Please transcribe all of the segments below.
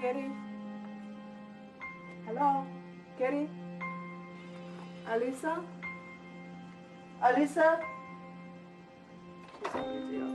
Kitty? Hello? Kitty? Alisa? Alisa? She's on the deal.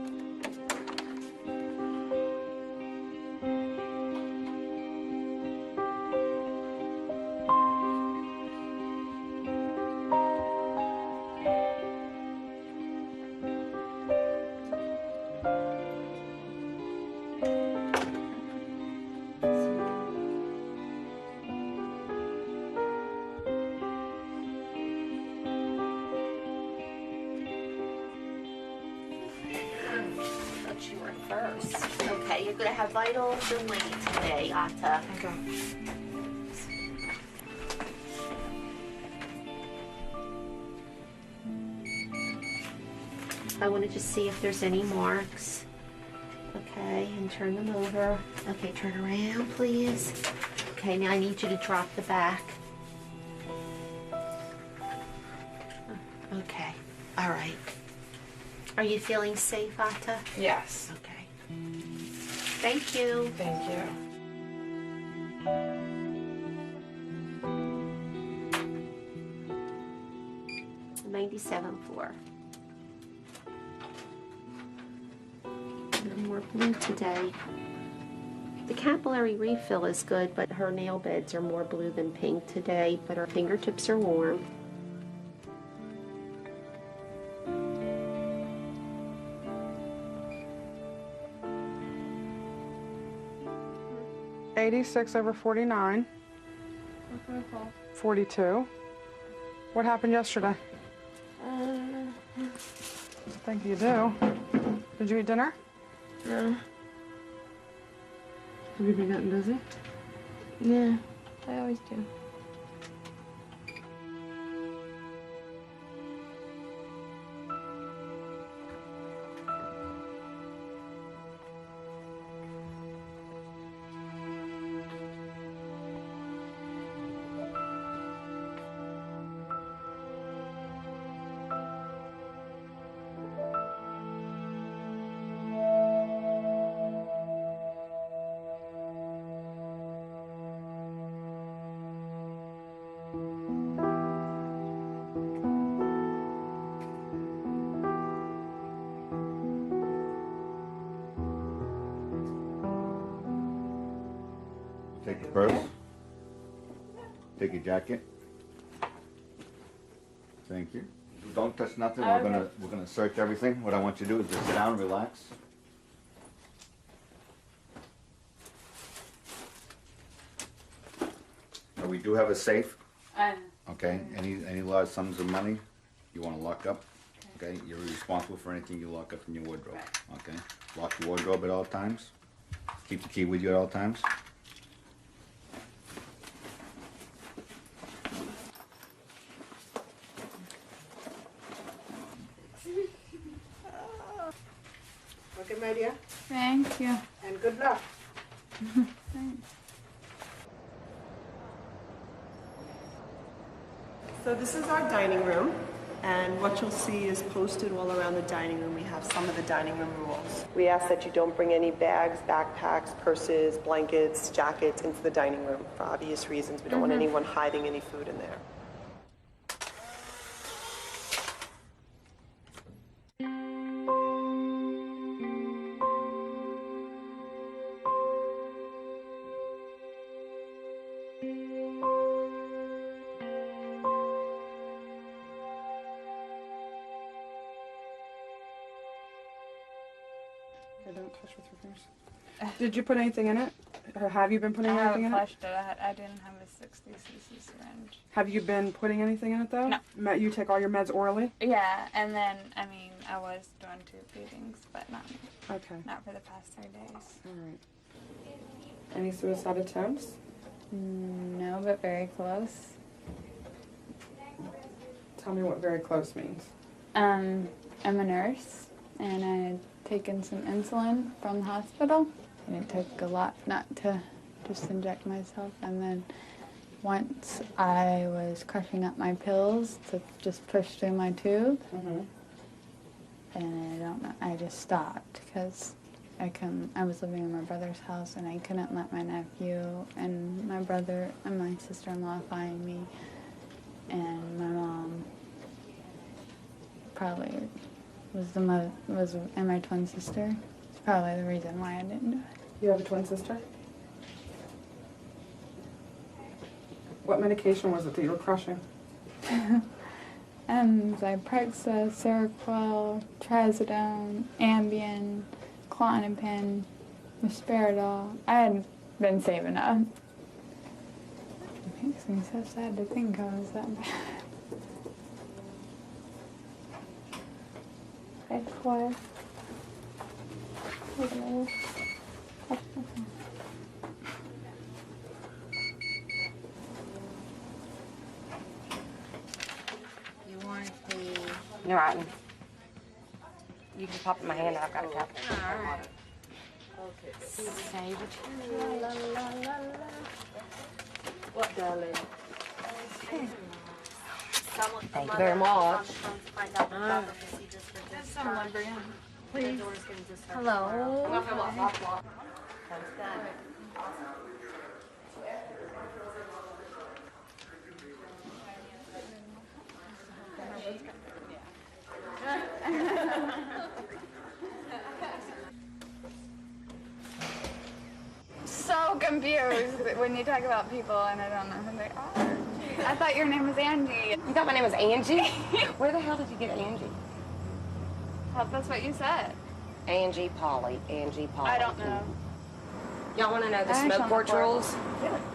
You were first. Okay, you're gonna have vitals and late today, Atta. Okay. I want to just see if there's any marks. Okay, and turn them over. Okay, turn around, please. Okay, now I need you to drop the back. Okay, all right. Are you feeling safe, Atta? Yes. Okay. Thank you. Thank you. 97 floor. More blue today. The capillary refill is good, but her nail beds are more blue than pink today, but her fingertips are warm. (86/49). 42. What happened yesterday? I think you do. Did you eat dinner? No. Have you been getting busy? Yeah, I always do. Take your purse. Take your jacket. Thank you. Don't touch nothing. We're gonna search everything. What I want you to do is just sit down, relax. Now, we do have a safe. Okay. Any large sums of money you want to lock up. Okay. You're responsible for anything you lock up in your wardrobe. Okay. Lock your wardrobe at all times. Keep the key with you at all times. Okay, my dear. Thank you. And good luck. Thanks. So this is our dining room, and what you'll see is posted all around the dining room. We have some of the dining room rules. We ask that you don't bring any bags, backpacks, purses, blankets, jackets into the dining room for obvious reasons. We don't want anyone hiding any food in there. Okay, don't touch with your fingers. Did you put anything in it? Or have you been putting I anything haven't in it? flushed it. I didn't have a 60cc syringe. Have you been putting anything in it though? No. You take all your meds orally? Yeah, and then, I mean, I was doing tube feedings, but not for the past 3 days. Alright. Any suicide attempts? No, but very close. Tell me what very close means. I'm a nurse, and I had taken some insulin from the hospital, and it took a lot not to just inject myself. And then once I was crushing up my pills to just push through my tube, and I don't know, I just stopped because I was living in my brother's house, and I couldn't let my nephew and my brother and my sister-in-law find me. And my mom probably and my twin sister. It's probably the reason why I didn't do it. You have a twin sister? What medication was it that you were crushing? Zyprexa, Seroquel, Trazodone, Ambien, Klonopin, Risperidol. I had been saving up. It makes me so sad to think I was that bad. What? You want the... No, right. You can pop in my hand. I've got a cup. Alright. Say what you la la la la. What, darling? Thank you very much. Someone, Brianna. Please. Hello. So confused when you talk about people and I don't know who they are. I thought your name was Angie. You thought my name was Angie? Where the hell did you get Angie? Well, that's what you said. Angie Polly. Angie Polly. I don't know. Y'all want to know the I smoke actually porch don't know. rules?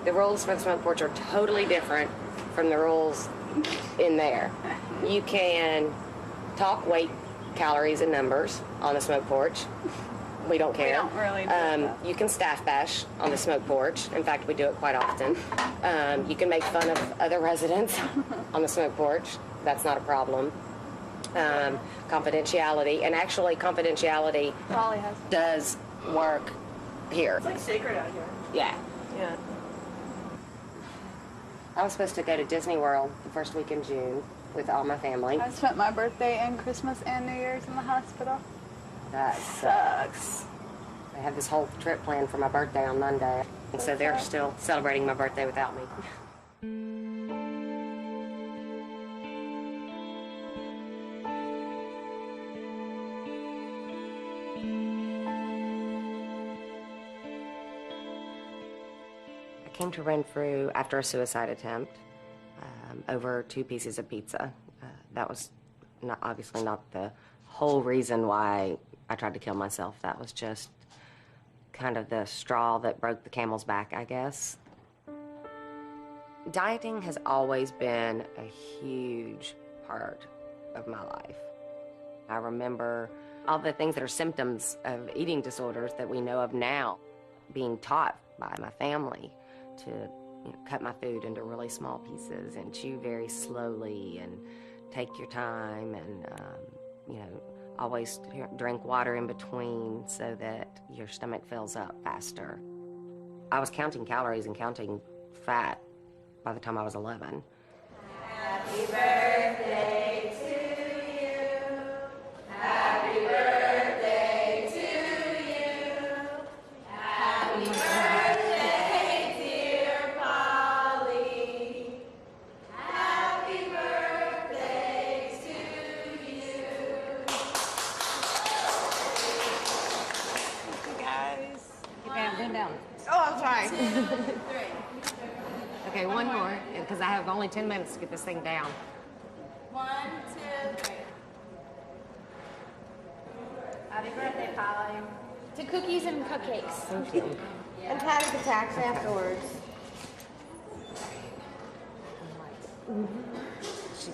The rules for the smoke porch are totally different from the rules in there. You can talk weight, calories, and numbers on the smoke porch. We don't care. We don't really do that. You can staff bash on the smoke porch. In fact, we do it quite often. You can make fun of other residents on the smoke porch. That's not a problem. Confidentiality, and actually confidentiality Polly has. does work here. It's like sacred out here. Yeah. Yeah. I was supposed to go to Disney World the first week in June with all my family. I spent my birthday and Christmas and New Year's in the hospital. That sucks. I had this whole trip planned for my birthday on Monday, and so they're still celebrating my birthday without me. I came to Renfrew after a suicide attempt over 2 pieces of pizza. That was obviously not the whole reason why I tried to kill myself. That was just kind of the straw that broke the camel's back, I guess. Dieting has always been a huge part of my life. I remember all the things that are symptoms of eating disorders that we know of now, being taught by my family to cut my food into really small pieces and chew very slowly and take your time and, always drink water in between so that your stomach fills up faster. I was counting calories and counting fat by the time I was 11. Happy birthday to you. Happy birthday to you. Happy birthday, dear Polly. Happy birthday to you. Down. Oh, I'm sorry. Okay, one more, because I have only 10 minutes to get this thing down. 1, 2, 3. Happy birthday, Polly. To cookies and cupcakes. Thank you. And panic attacks afterwards.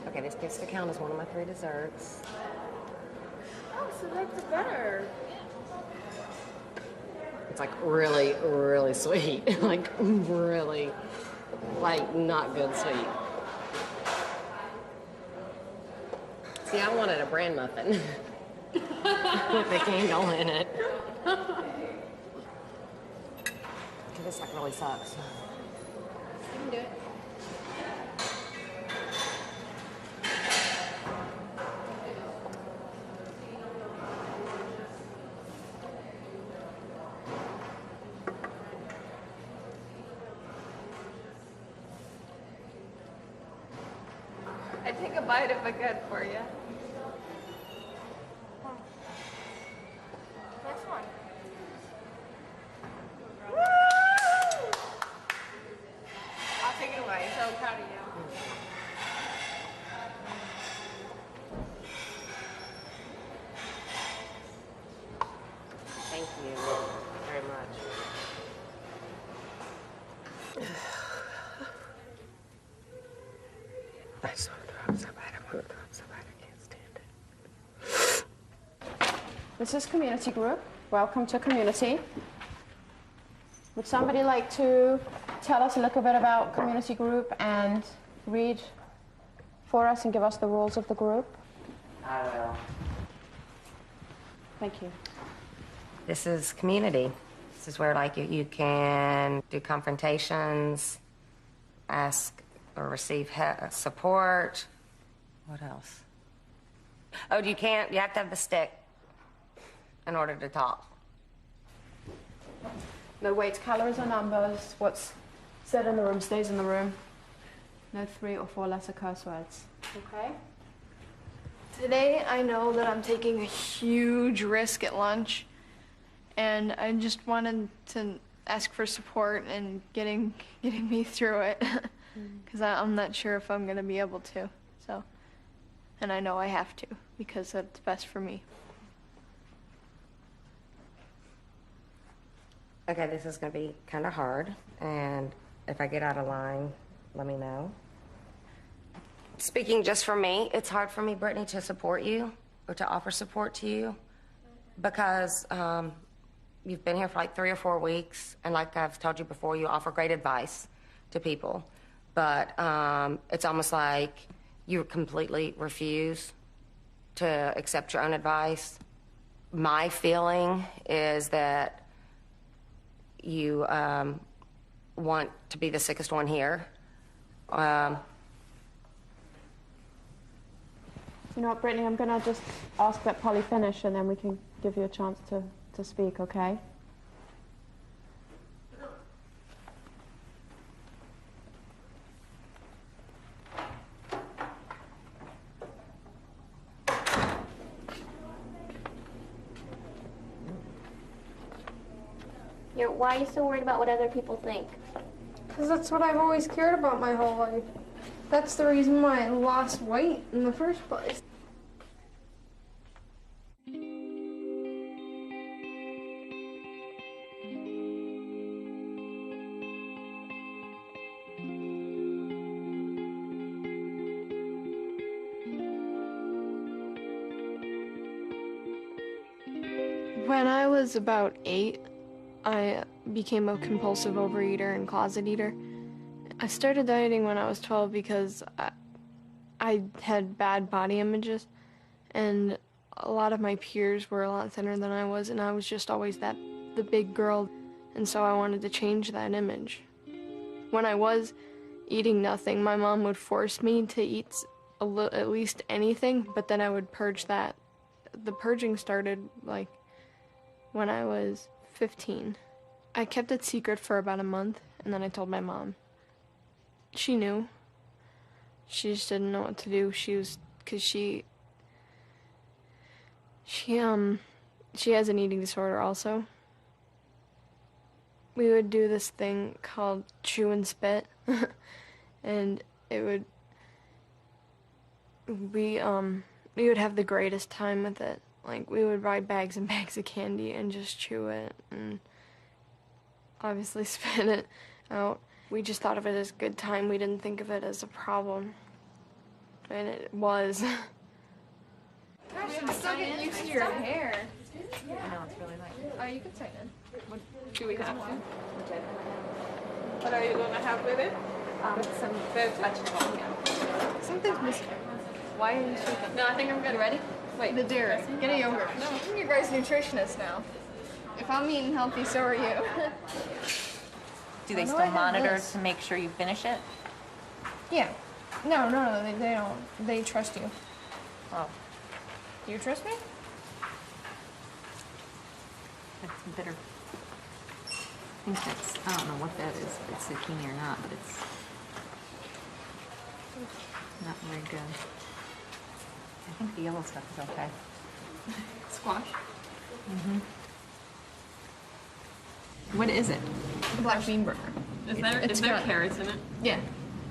Okay, this gets to count as one of my 3 desserts. Oh, so that's better. It's like really, really sweet. Like really, like not good sweet. See, I wanted a bran muffin with a candle in it. This like really sucks. You can do it. Take a bite if I could for you. This one. I'll take it away. So proud of you. Thank you very much. I'm so bad. I can't stand it. This is community group. Welcome to community. Would somebody like to tell us a little bit about community group and read for us and give us the rules of the group? I will. Thank you. This is community. This is where, like, you can do confrontations, ask or receive support. What else? Oh, you have to have the stick in order to talk. No weights, calories, or numbers. What's said in the room stays in the room. No 3 or 4 lesser curse words. Okay? Today, I know that I'm taking a huge risk at lunch, and I just wanted to ask for support and getting me through it, because I'm not sure if I'm going to be able to. So, and I know I have to, because that's best for me. Okay, this is going to be kind of hard, and if I get out of line, let me know. Speaking just for me, it's hard for me, Brittany, to support you or to offer support to you because you've been here for like 3 or 4 weeks, and like I've told you before, you offer great advice to people, but it's almost like you completely refuse to accept your own advice. My feeling is that you want to be the sickest one here. You know what, Brittany, I'm going to just ask that Polly finish, and then we can give you a chance to speak, okay? Why are you so worried about what other people think? Because that's what I've always cared about my whole life. That's the reason why I lost weight in the first place. When I was about 8, I became a compulsive overeater and closet eater. I started dieting when I was 12 because I had bad body images, and a lot of my peers were a lot thinner than I was, and I was just always the big girl, and so I wanted to change that image. When I was eating nothing, my mom would force me to eat at least anything, but then I would purge that. The purging started like when I was 15. I kept it secret for about a month, and then I told my mom. She knew. She just didn't know what to do. Because she has an eating disorder also. We would do this thing called chew and spit, and we would have the greatest time with it. Like, we would buy bags and bags of candy and just chew it and obviously spit it out. We just thought of it as a good time. We didn't think of it as a problem. And it was. Gosh, I'm still getting used to your hair. I know, it's really nice. Oh, you can sign in. What do we have to? What are you going to have with it? Some vegetables, yeah. Something's missing. Why are you shaking? No, I think I'm good. Ready? Wait, the dairy. Get a yogurt. No, I'm your guys' nutritionist now. If I'm eating healthy, so are you. Do they still monitor to make sure you finish it? Yeah. No, they don't. They trust you. Oh, Do you trust me? that's bitter. I think that's, I don't know what that is, if it's zucchini or not, but it's Not very good. I think the yellow stuff is okay. Squash. What is it? Black bean burger. Is there carrots in it? Yeah.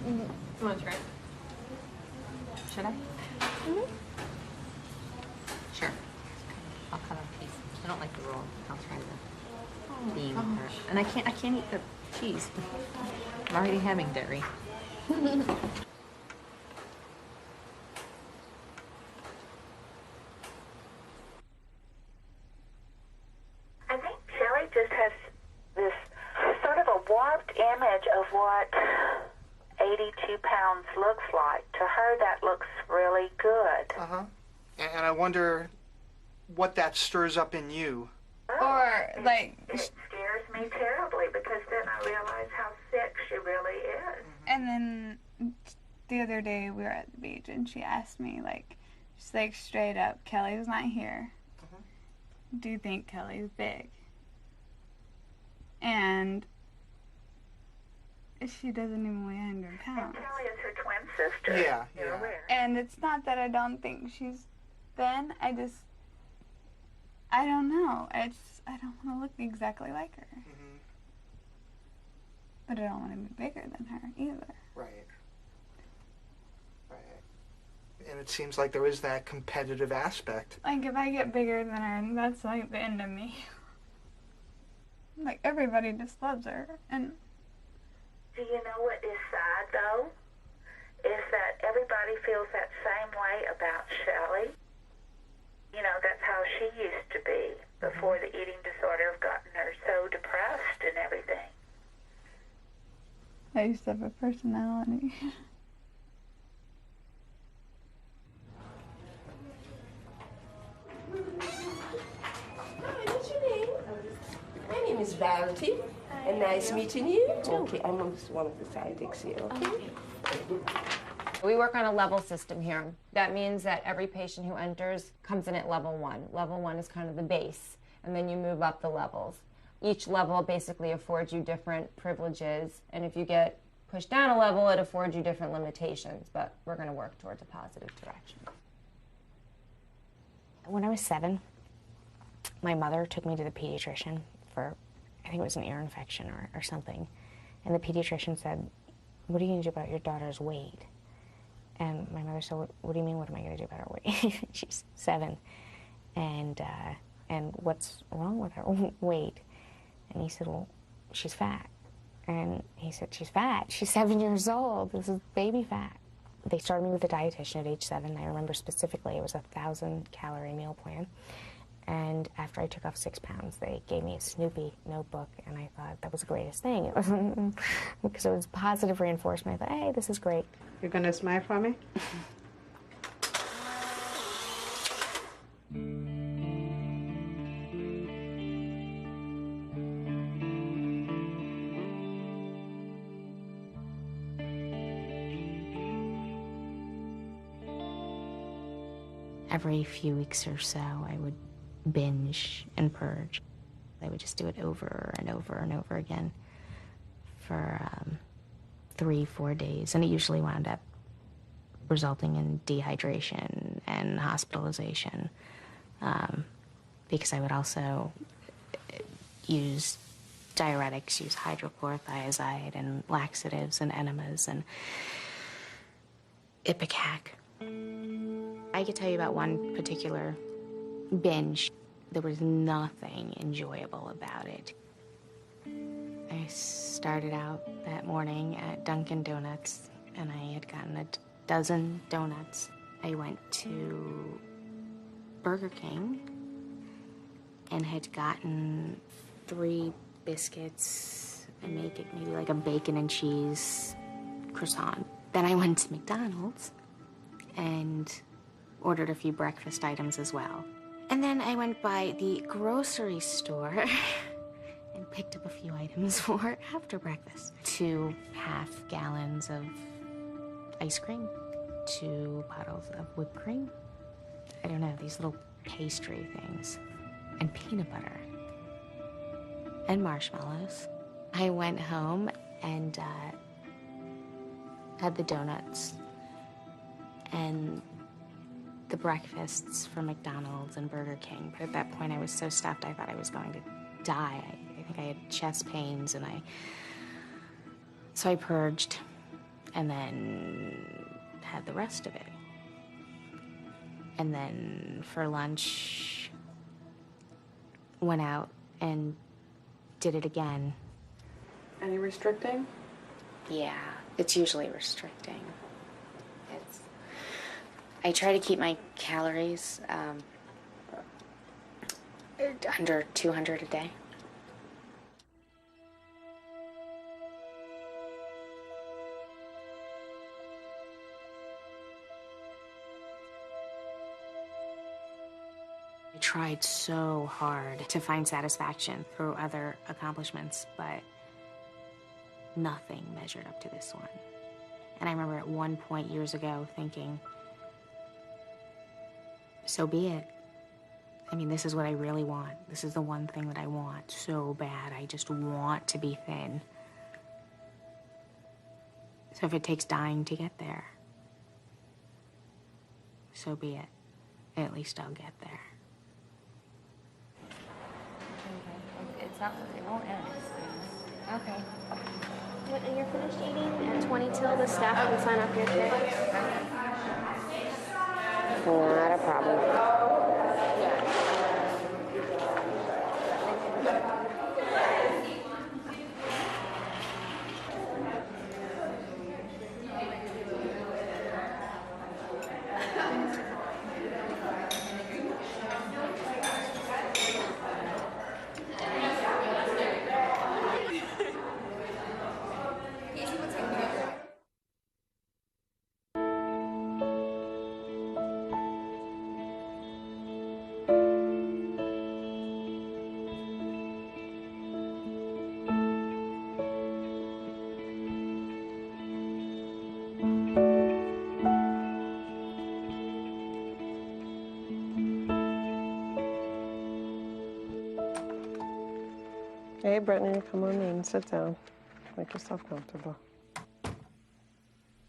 You want to try it? Should I? Sure. I'll cut a piece. I don't like the roll. I'll try the bean first. And I can't eat the cheese. I'm already having dairy. I think Shelley just has this sort of a warped image of what 82 pounds looks like. To her, that looks really good. Uh-huh. And I wonder what that stirs up in you. Or, like... It scares me terribly because then I realize how sick she really is. And then the other day we were at the beach and she asked me, like, she's like, straight up, Kelly's not here. Do you think Kelly's big? And she doesn't even weigh 100 pounds. And Kelly is her twin sister. Yeah, You're aware. And it's not that I don't think she's thin, I don't know. I don't want to look exactly like her. But I don't want to be bigger than her either. Right. And it seems like there is that competitive aspect. Like, if I get bigger than her, that's like the end of me. Like, everybody just loves her, and... Do you know what is sad, though? Is that everybody feels that same way about Shelley. You know, that's how she used to be before the eating disorder have gotten her so depressed and everything. I used to have a personality. Hi, what's your name? My name is Verity, and nice meeting you. Okay, I'm one of the sidekicks here, okay? We work on a level system here. That means that every patient who enters comes in at level 1. Level 1 is kind of the base, and then you move up the levels. Each level basically affords you different privileges, and if you get pushed down a level, it affords you different limitations, but we're going to work towards a positive direction. When I was 7, my mother took me to the pediatrician for, I think it was an ear infection or something, and the pediatrician said, "What are you going to do about your daughter's weight?" And my mother said, what do you mean, what am I going to do about her weight? She's 7. And what's wrong with her weight? And he said, well, she's fat. And he said, she's fat? She's 7 years old. This is baby fat. They started me with a dietitian at age 7. I remember specifically it was a 1,000-calorie meal plan. And after I took off 6 pounds, they gave me a Snoopy notebook, and I thought that was the greatest thing. It was because it was positive reinforcement. I thought, hey, this is great. You're gonna smile for me? Every few weeks or so, I would binge and purge. I would just do it over and over and over again for 3-4 days, and it usually wound up resulting in dehydration and hospitalization, because I would also use diuretics, use hydrochlorothiazide and laxatives and enemas and Ipecac. I could tell you about one particular binge. There was nothing enjoyable about it. I started out that morning at Dunkin' Donuts, and I had gotten a dozen donuts. I went to Burger King and had gotten 3 biscuits and maybe like a bacon and cheese croissant. Then I went to McDonald's and ordered a few breakfast items as well. And then I went by the grocery store and picked up a few items for after breakfast. 2 half-gallons of ice cream, 2 bottles of whipped cream. I don't know, these little pastry things. And peanut butter. And marshmallows. I went home and had the donuts and the breakfasts from McDonald's and Burger King. But at that point, I was so stuffed, I thought I was going to die. I think I had chest pains, and so I purged, and then had the rest of it. And then for lunch, went out and did it again. Any restricting? Yeah, it's usually restricting. I try to keep my calories under 200 a day. I tried so hard to find satisfaction through other accomplishments, but nothing measured up to this one. And I remember at one point years ago thinking, so be it. I mean, this is what I really want. This is the one thing that I want so bad. I just want to be thin. So if it takes dying to get there, so be it. At least I'll get there. It's not, it won't end. Okay. When you're finished eating at 20 till, the staff can sign up your kid. Not a problem. Hey, Brittany, come on in, sit down. Make yourself comfortable.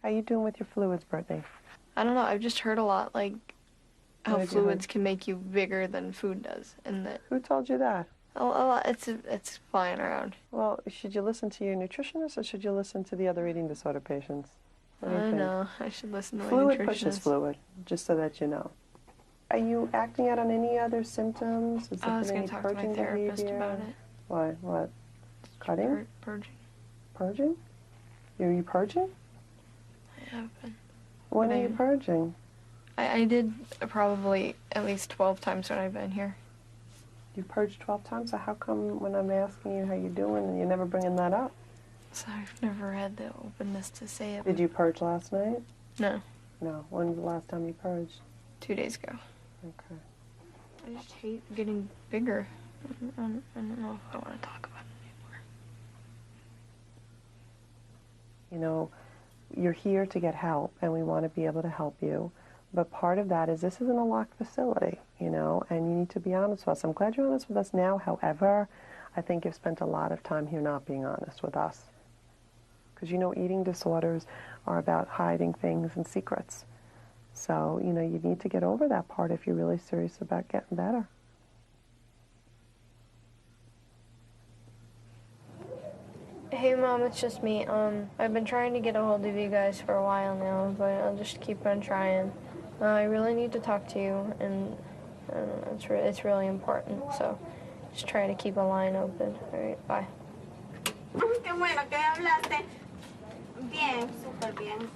How you doing with your fluids, Brittany? I don't know, I've just heard a lot, like, how What did you fluids can make you bigger than food does, and that... Who told you that? A lot, it's flying around. Well, should you listen to your nutritionist or should you listen to the other eating disorder patients? What do you I think? know, I should listen to my Fluid nutritionist. pushes fluid, just so that you know. Are you acting out on any other symptoms? Is there I was any going to talk to my purging therapist behavior? about it. Why? What? Cutting? Purging. Purging? Are you purging? I have been. When But are you purging? I did probably at least 12 times when I've been here. You purged 12 times, so how come when I'm asking you how you're doing and you're never bringing that up? So I've never had the openness to say it. Did you purge last night? No. No. When was the last time you purged? 2 days ago. Okay. I just hate getting bigger. I don't know if I want to talk about it anymore. You know, you're here to get help, and we want to be able to help you. But part of that is this isn't a locked facility, you know, and you need to be honest with us. I'm glad you're honest with us now. However, I think you've spent a lot of time here not being honest with us. Because, you know, eating disorders are about hiding things and secrets. So, you know, you need to get over that part if you're really serious about getting better. Hey Mom, it's just me. I've been trying to get a hold of you guys for a while now, but I'll just keep on trying. I really need to talk to you, and it's really important, so just try to keep a line open. All right, bye. Qué bueno que hablaste. Bien, súper bien.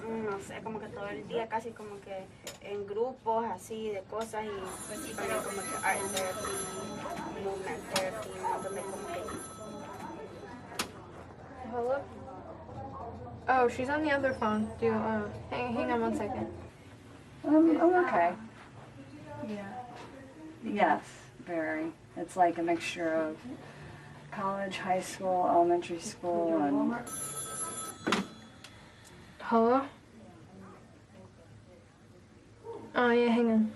No sé, como que todo el día casi como que en grupos así de cosas y pues sí, también como que art therapy, movement therapy, un montón de como que... Hello? Oh, she's on the other phone. Hang on 1 second. I'm okay. Yeah. Yes, very. It's like a mixture of college, high school, elementary school, and... Hello? Oh, yeah, hang on.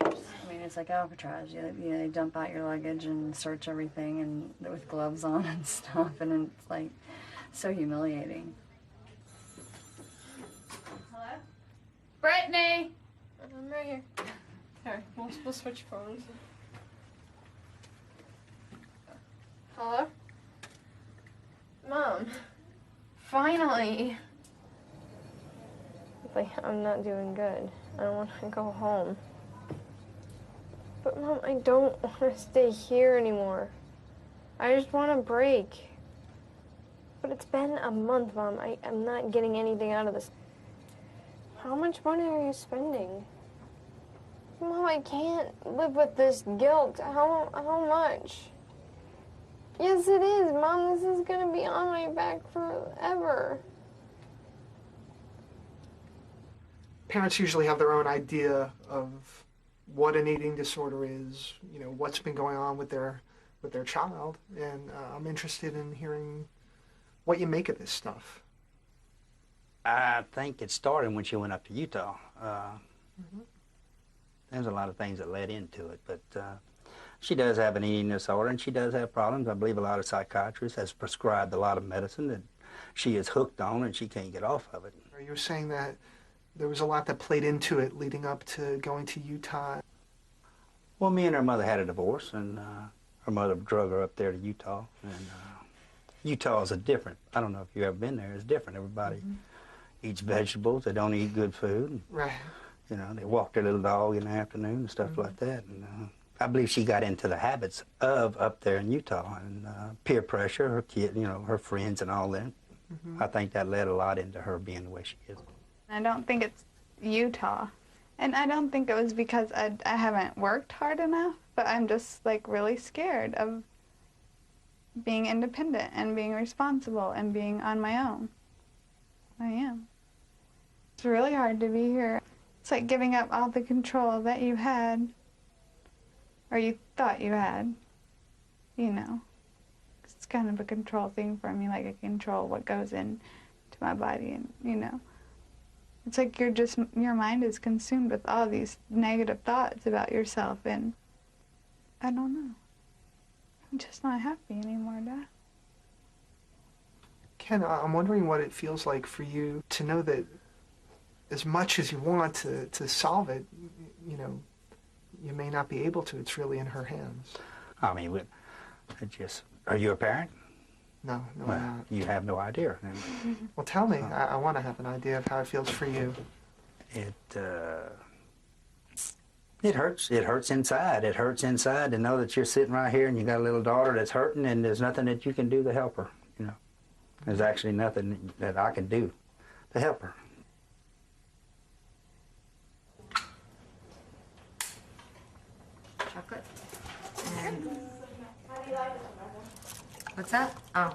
I mean, it's like Alcatraz. They dump out your luggage and search everything and with gloves on and stuff, and it's like so humiliating. Brittany! I'm right here. Here, we'll switch phones. Hello? Mom. Finally. Like, I'm not doing good. I don't want to go home. But Mom, I don't want to stay here anymore. I just want a break. But it's been a month, Mom. I'm not getting anything out of this. How much money are you spending? Mom, I can't live with this guilt. How much? Yes, it is, Mom. This is gonna be on my back forever. Parents usually have their own idea of what an eating disorder is, you know, what's been going on with their child, and I'm interested in hearing what you make of this stuff. I think it started when she went up to Utah. There's a lot of things that led into it, but she does have an eating disorder, and she does have problems. I believe a lot of psychiatrists has prescribed a lot of medicine that she is hooked on, and she can't get off of it. You were saying that there was a lot that played into it leading up to going to Utah. Well, me and her mother had a divorce, and her mother drug her up there to Utah. And Utah is I don't know if you've ever been there, it's different. Everybody eats vegetables, they don't eat good food. Right. You know, they walk their little dog in the afternoon and stuff like that. And I believe she got into the habits of up there in Utah, and peer pressure, her kid, you know, her friends and all that. I think that led a lot into her being the way she is. I don't think it's Utah. And I don't think it was because I haven't worked hard enough, but I'm just like really scared of being independent and being responsible and being on my own. I am. It's really hard to be here. It's like giving up all the control that you had, or you thought you had, you know. It's kind of a control thing for me, like I control what goes into my body, and, you know. It's like your mind is consumed with all these negative thoughts about yourself, and I don't know. I'm just not happy anymore, Dad. Ken, I'm wondering what it feels like for you to know that as much as you want to solve it, you know, you may not be able to. It's really in her hands. I mean, are you a parent? No, well, I'm not. You have no idea. Well, tell me. I want to have an idea of how it feels for you. It hurts. It hurts inside. It hurts inside to know that you're sitting right here and you got a little daughter that's hurting, and there's nothing that you can do to help her. You know, there's actually nothing that I can do to help her. Chocolate. And what's that? Oh.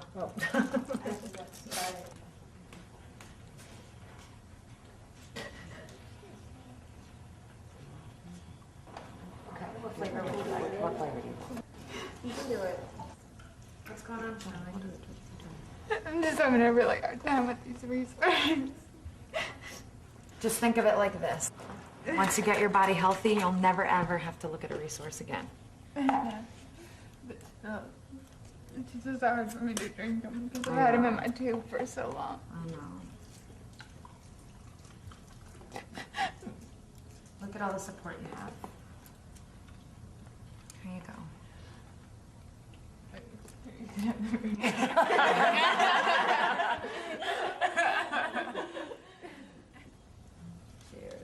What flavor would you like? What flavor do you want? You can do it. What's going on, Charlie? I'm just having a really hard time with these resources. Just think of it like this. Once you get your body healthy, you'll never ever have to look at a resource again. But still, it's just hard for me to drink them because I've had them in my tube for so long. I know. Look at all the support you have. Here you go. Cheers.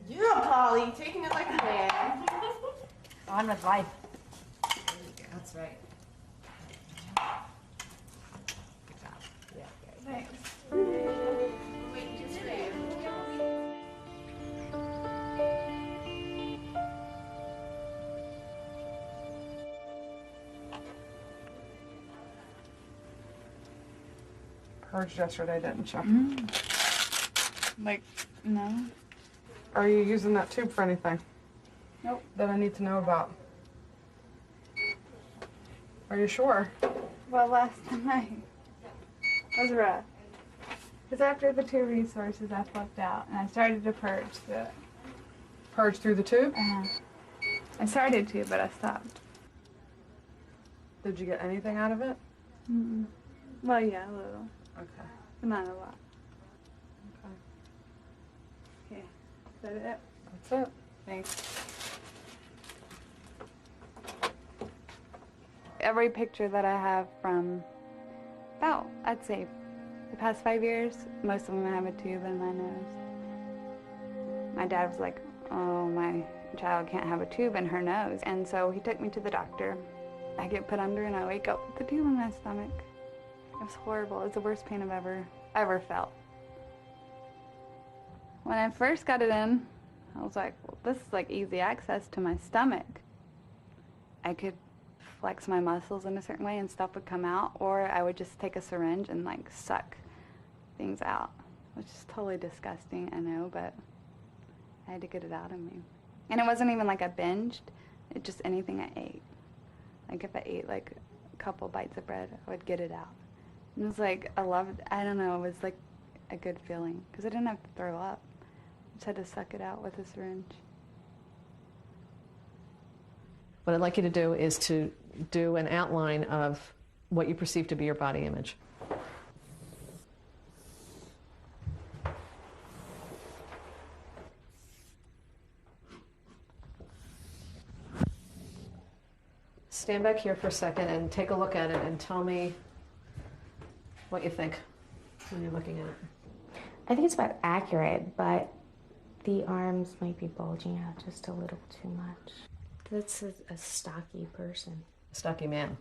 Yeah, Polly, taking it like a man. On with life. That's right. Good job. Yeah, Thanks. Wait, just for you. Purged yesterday, didn't you? Like, no. Are you using that tube for anything? Nope. That I need to know about? Are you sure? Well, last night was rough. Because after the 2 resources, I flipped out and I started to purge through it. Purge through the tube? I started to, but I stopped. Did you get anything out of it? Mm-mm. Well, yeah, a little. Okay. But not a lot. Okay. Is that it? That's it. Thanks. Every picture that I have from about, I'd say, the past 5 years, most of them have a tube in my nose. My dad was like, oh, my child can't have a tube in her nose. And so he took me to the doctor. I get put under and I wake up with the tube in my stomach. It was horrible. It's the worst pain I've ever felt. When I first got it in, I was like, well, this is like easy access to my stomach. I could flex my muscles in a certain way and stuff would come out, or I would just take a syringe and like suck things out, which is totally disgusting, I know, but I had to get it out of me. And it wasn't even like I binged, it just anything I ate. Like if I ate like a couple bites of bread, I would get it out. And it was like, I don't know, it was like a good feeling, because I didn't have to throw up. I just had to suck it out with a syringe. What I'd like you to do is to do an outline of what you perceive to be your body image. Stand back here for a second and take a look at it and tell me what you think when you're looking at it. I think it's about accurate, but the arms might be bulging out just a little too much. That's a stocky person. A stocky man.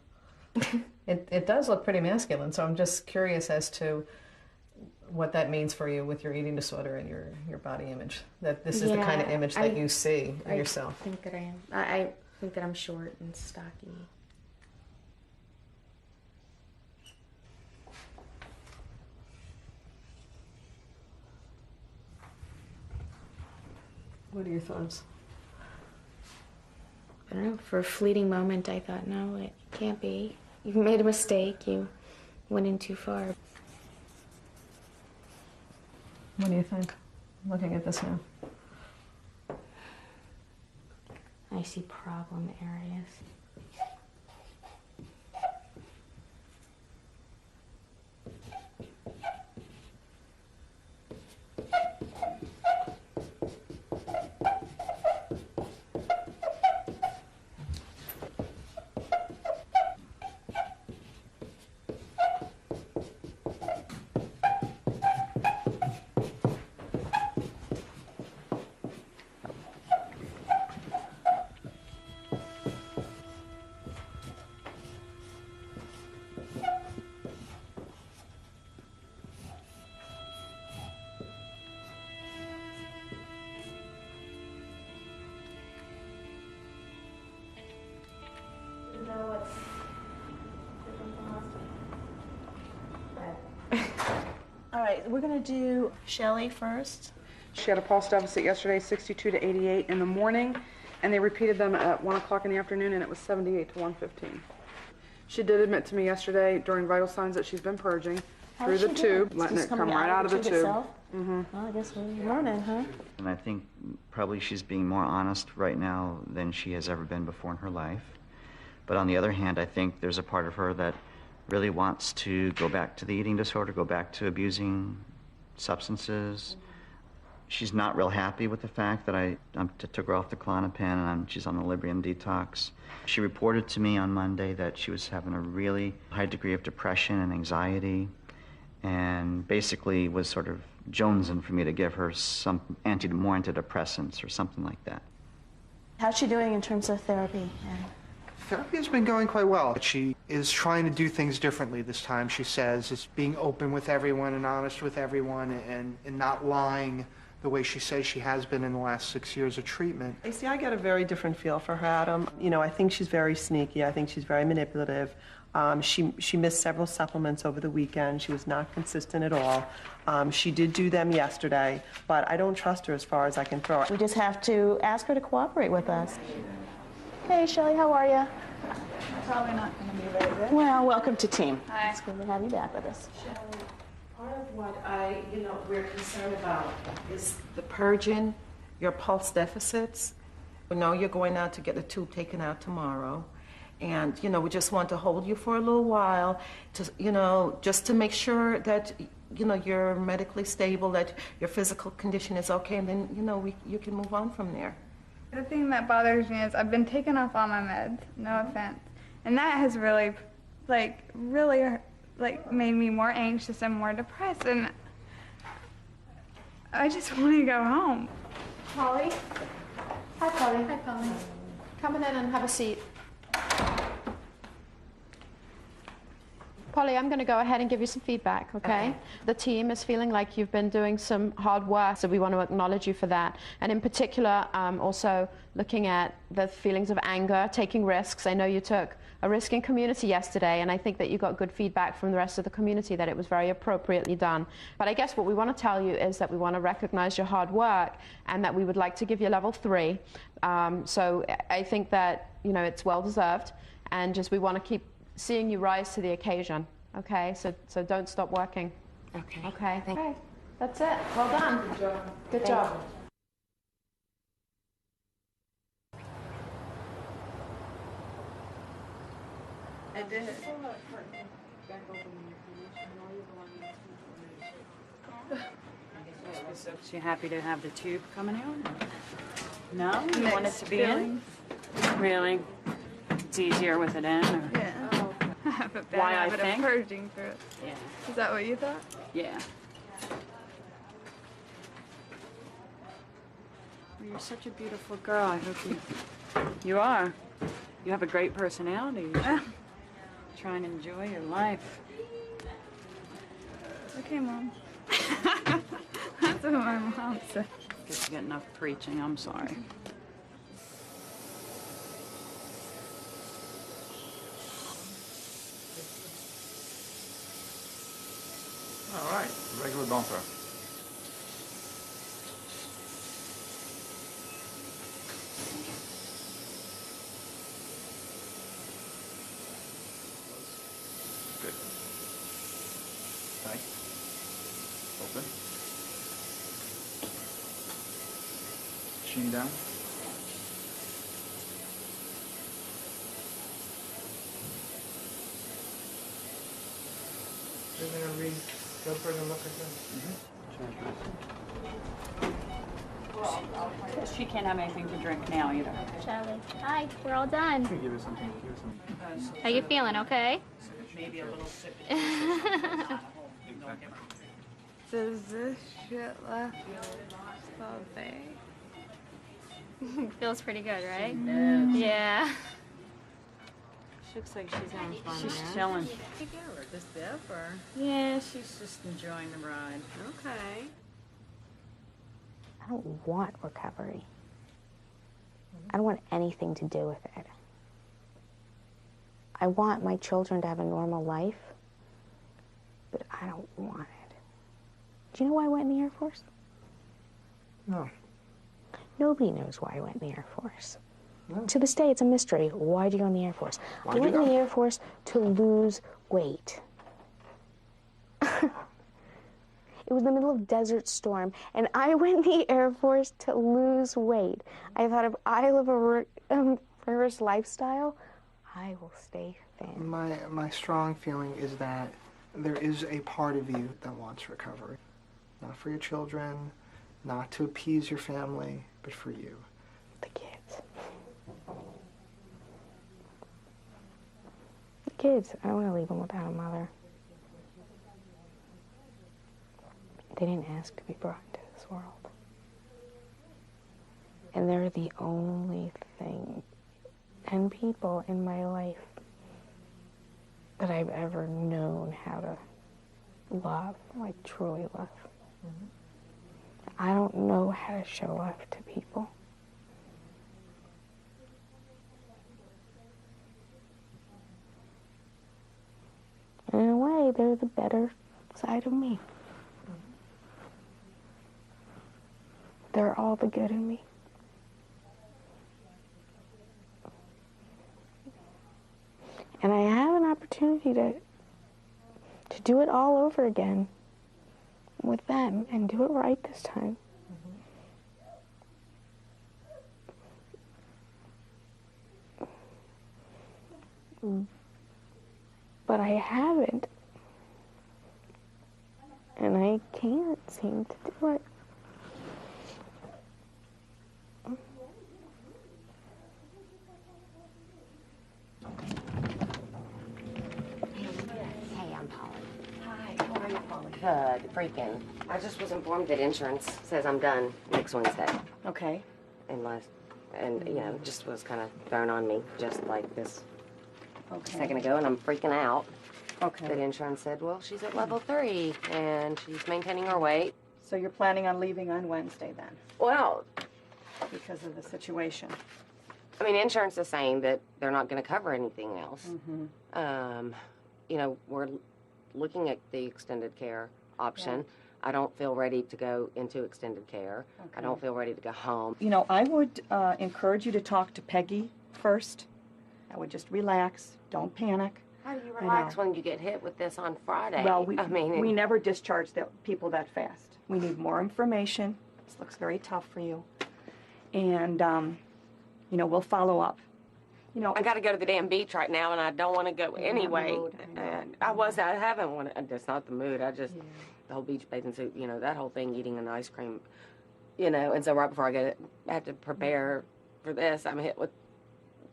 It does look pretty masculine, so I'm just curious as to what that means for you with your eating disorder and your body image. That this is the kind of image that you see of yourself. I think that I am. I think that I'm short and stocky. What are your thoughts? I don't know, for a fleeting moment I thought, no, it can't be. You've made a mistake, you went in too far. What do you think, looking at this now? I see problem areas. All right, we're going to do Shelley first. She had a pulse deficit yesterday, 62 to 88 in the morning, and they repeated them at 1 o'clock in the afternoon, and it was 78 to 115. She did admit to me yesterday during vital signs that she's been purging through the tube, letting it come right out of the tube. Well, I guess we're learning, huh? And I think probably she's being more honest right now than she has ever been before in her life. But on the other hand, I think there's a part of her that really wants to go back to the eating disorder, go back to abusing substances. She's not real happy with the fact that I took her off the Klonopin and she's on the Librium detox. She reported to me on Monday that she was having a really high degree of depression and anxiety, and basically was sort of jonesing for me to give her some more antidepressants or something like that. How's she doing in terms of therapy? Therapy has been going quite well. She is trying to do things differently this time, she says. It's being open with everyone and honest with everyone and not lying the way she says she has been in the last 6 years of treatment. You see, I get a very different feel for her, Adam. You know, I think she's very sneaky. I think she's very manipulative. She missed several supplements over the weekend. She was not consistent at all. She did do them yesterday, but I don't trust her as far as I can throw her. We just have to ask her to cooperate with us. Hey, Shelley, how are you? Probably not going to be very good. Well, welcome to team. Hi. It's good to have you back with us. Shelley, part of what we're concerned about is the purging, your pulse deficits. We know you're going out to get the tube taken out tomorrow, And, you know, we just want to hold you for a little while to, you know, just to make sure that, you know, you're medically stable, that your physical condition is okay, and then, you know, you can move on from there. The thing that bothers me is I've been taking off all my meds, no offense, and that has really made me more anxious and more depressed, and I just want to go home. Polly? Hi, Polly. Hi, Polly. Come in and have a seat. Polly, I'm going to go ahead and give you some feedback, okay? The team is feeling like you've been doing some hard work, so we want to acknowledge you for that. And in particular, also looking at the feelings of anger, taking risks. I know you took a risk in community yesterday, and I think that you got good feedback from the rest of the community that it was very appropriately done. But I guess what we want to tell you is that we want to recognize your hard work and that we would like to give you level 3. So I think that, you know, it's well deserved, and just we want to keep seeing you rise to the occasion, okay? So don't stop working. Okay. Okay. Okay. That's it. Well done. Good job. Good job. I did. Is she happy to have the tube coming out? No? You Mixed want it to be in? Really? It's easier with it in? Or? Yeah. I have a bad Why I habit of think? purging through it. Yeah. Is that what you thought? Yeah. Well, you're such a beautiful girl. I hope you are. You have a great personality. Try and enjoy your life. Okay, Mom. That's what my mom said. Guess you get enough preaching. I'm sorry. All right, regular bumper. Good. Tight. Open. Chin down. They're going to read Gilbert and look at them. She can't have anything to drink now either. Charlie. Hi, we're all done. Give us something. How you feeling, okay? Maybe a little sip. Does this shit left so big? Feels pretty good, right? Yes. Yeah. She looks like she's having fun. She's chilling. Just there for. Yeah, she's just enjoying the ride. Okay. I don't want recovery. I don't want anything to do with it. I want my children to have a normal life, but I don't want it. Do you know why I went in the Air Force? No. Nobody knows why I went in the Air Force. No. To this day, it's a mystery. Why did you go in the Air Force? I went in the Air Force to lose weight. It was the middle of Desert Storm, and I went in the Air Force to lose weight. I thought if I live a rigorous lifestyle, I will stay thin. My strong feeling is that there is a part of you that wants recovery. Not for your children, not to appease your family, but for you. The kids. The kids. I don't want to leave them without a mother. They didn't ask to be brought into this world. And they're the only thing and people in my life that I've ever known how to love, like truly love. I don't know how to show love to people. And in a way, they're the better side of me. They're all the good in me. And I have an opportunity to do it all over again with them and do it right this time. But I haven't. And I can't seem to do it. Hey, I'm Polly. Hi, how are you, Polly? Good, freaking. I just was informed that insurance says I'm done next Wednesday. Okay. And you know, just was kind of thrown on me just like this Okay. a second ago, and I'm freaking out. Okay. That insurance said, well, she's at level 3, and she's maintaining her weight. So you're planning on leaving on Wednesday then? Well, because of the situation. I mean, insurance is saying that they're not going to cover anything else. You know, we're looking at the extended care option. Right. I don't feel ready to go into extended care. I don't feel ready to go home. You know, I would encourage you to talk to Peggy first. I would just relax. Don't panic. How do you relax when you get hit with this on Friday? Well, we never discharge the people that fast. We need more information. This looks very tough for you. And, you know, we'll follow up. You know, I got to go to the damn beach right now, and I don't want to go anyway. And I haven't wanted. It's not the mood. I just the whole beach bathing suit. You know, that whole thing, eating an ice cream. You know, and so right before I have to prepare for this, I'm hit with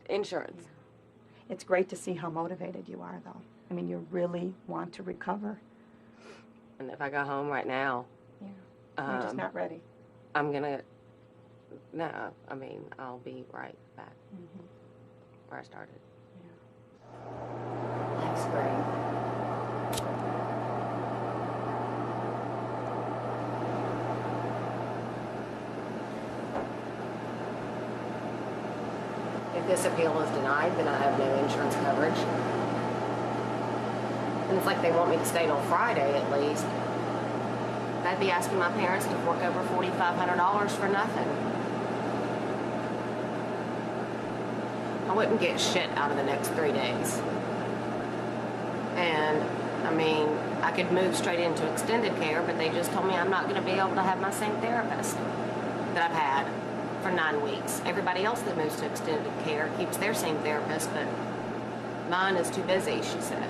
insurance. It's great to see how motivated you are, though. I mean, you really want to recover. And if I go home right now, You're just not ready. I'm gonna. No, I mean, I'll be right back where I started. Life's great. If this appeal is denied, then I have no insurance coverage. And it's like they want me to stay till Friday at least. I'd be asking my parents to fork over $4,500 for nothing. I wouldn't get shit out of the next 3 days. And, I mean, I could move straight into extended care, but they just told me I'm not going to be able to have my same therapist that I've had for 9 weeks. Everybody else that moves to extended care keeps their same therapist, but mine is too busy, she said.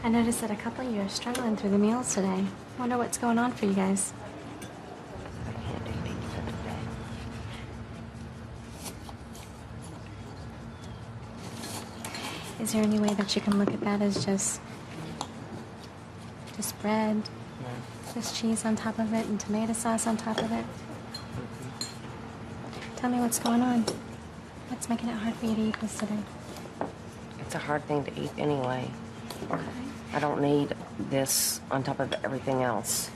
I noticed that a couple of you are struggling through the meals today. Wonder what's going on for you guys. Is there any way that you can look at that as just bread, just cheese on top of it, and tomato sauce on top of it? Tell me what's going on. What's making it hard for you to eat this today? It's a hard thing to eat anyway. I don't need this on top of everything else.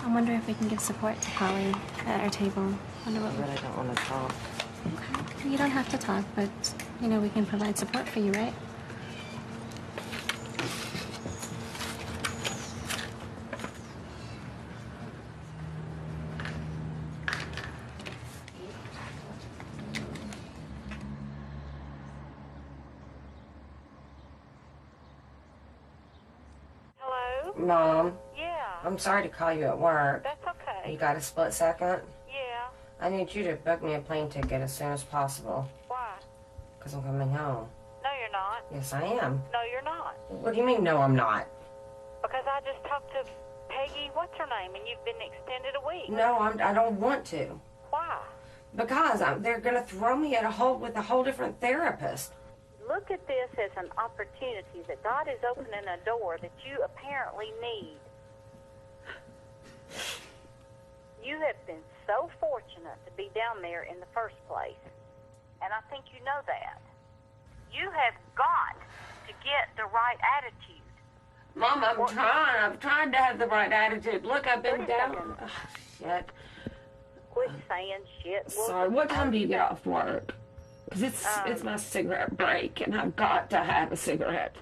I wonder if we can give support to Polly at our table. Wonder what I really don't want to talk. Okay. You don't have to talk, but, you know, we can provide support for you, right? Mom? Yeah. I'm sorry to call you at work. That's okay. You got a split second? Yeah. I need you to book me a plane ticket as soon as possible. Why? Because I'm coming home. No, you're not. Yes, I am. No, you're not. What do you mean, no, I'm not? Because I just talked to Peggy, what's her name, and you've been extended a week. No, I don't want to. Why? Because they're going to throw me with a whole different therapist. Look at this as an opportunity that God is opening a door that you apparently need. You have been so fortunate to be down there in the first place, and I think you know that. You have got to get the right attitude. Mom, I'm trying. I've tried to have the right attitude. Look, I've been down. Oh, shit. Quit saying shit. Sorry, what time do you get off work? Because it's my cigarette break, and I've got to have a cigarette.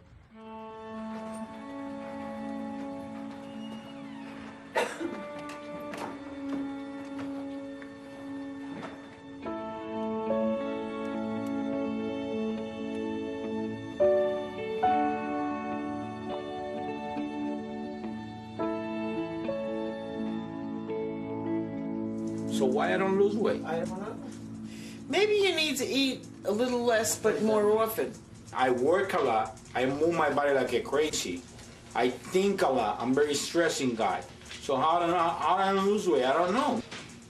So why I don't lose weight? I don't know. Maybe you need to eat a little less, but more often. I work a lot. I move my body like a crazy. I think a lot. I'm a very stressing guy. So how do I lose weight? I don't know.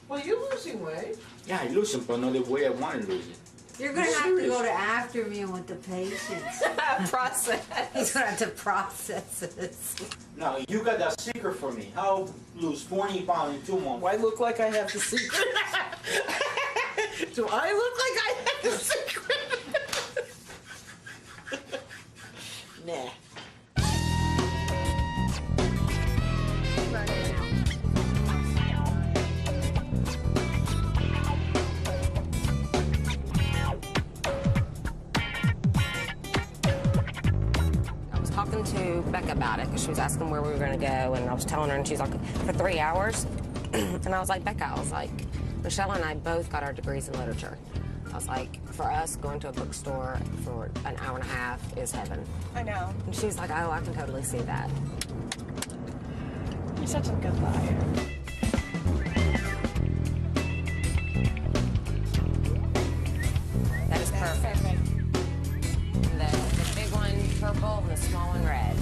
Well, you're losing weight. Yeah, I lose it, but not the way I want to lose it. You're going to have to go to after meal with the patients. Process. He's going to have to process this. Now, you got that secret for me. How lose 40 pounds in 2 months? Do I look like I have the secret? Do I look like I have the secret? Nah. Talking to Becca about it because she was asking where we were going to go, and I was telling her, and she's like, for 3 hours? And I was like, Becca, I was like, Michelle and I both got our degrees in literature. I was like, for us, going to a bookstore for an hour and a half is heaven. I know. And she's like, oh, I can totally see that. You're such a good liar. That is perfect. The big one purple and the small one red.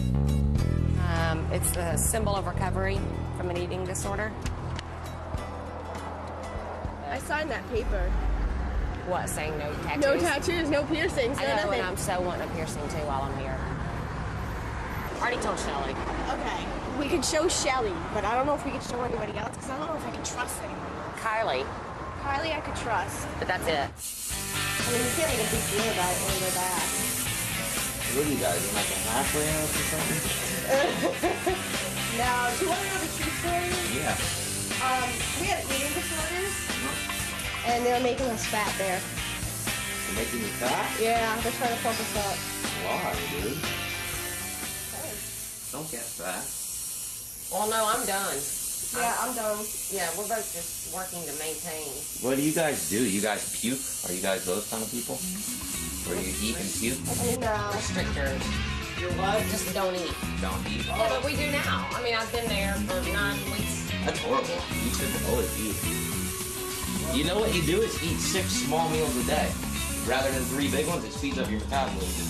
It's the symbol of recovery from an eating disorder. I signed that paper. What, saying no tattoos? No tattoos, no piercings, no I know, nothing. and I'm so wanting a piercing too while I'm here. Already told Shelly. Okay, we could show Shelly, but I don't know if we could show anybody else because I don't know if I can trust anyone. Kylie. Kylie, I could trust. But that's it. I mean, you can't make a big deal about it when they're back. What are you guys, in like a half rail or something? Now, do you want to know the true story? Yeah. We had eating disorders, and they were making us fat there. You're making me fat? Yeah, they're trying to pump us up. Why, dude? Don't get fat. Well, no, I'm done. Yeah, I'm done. Yeah, we're both just working to maintain. What do you guys do? You guys puke? Are you guys those kind of people? Where you eat and puke? No. Restrictors. Your what? Just don't eat. Don't eat. Yeah, but we do now. I mean, I've been there for 9 weeks. That's horrible. You should always eat. You know what you do is eat 6 small meals a day. Rather than 3 big ones, it speeds up your metabolism.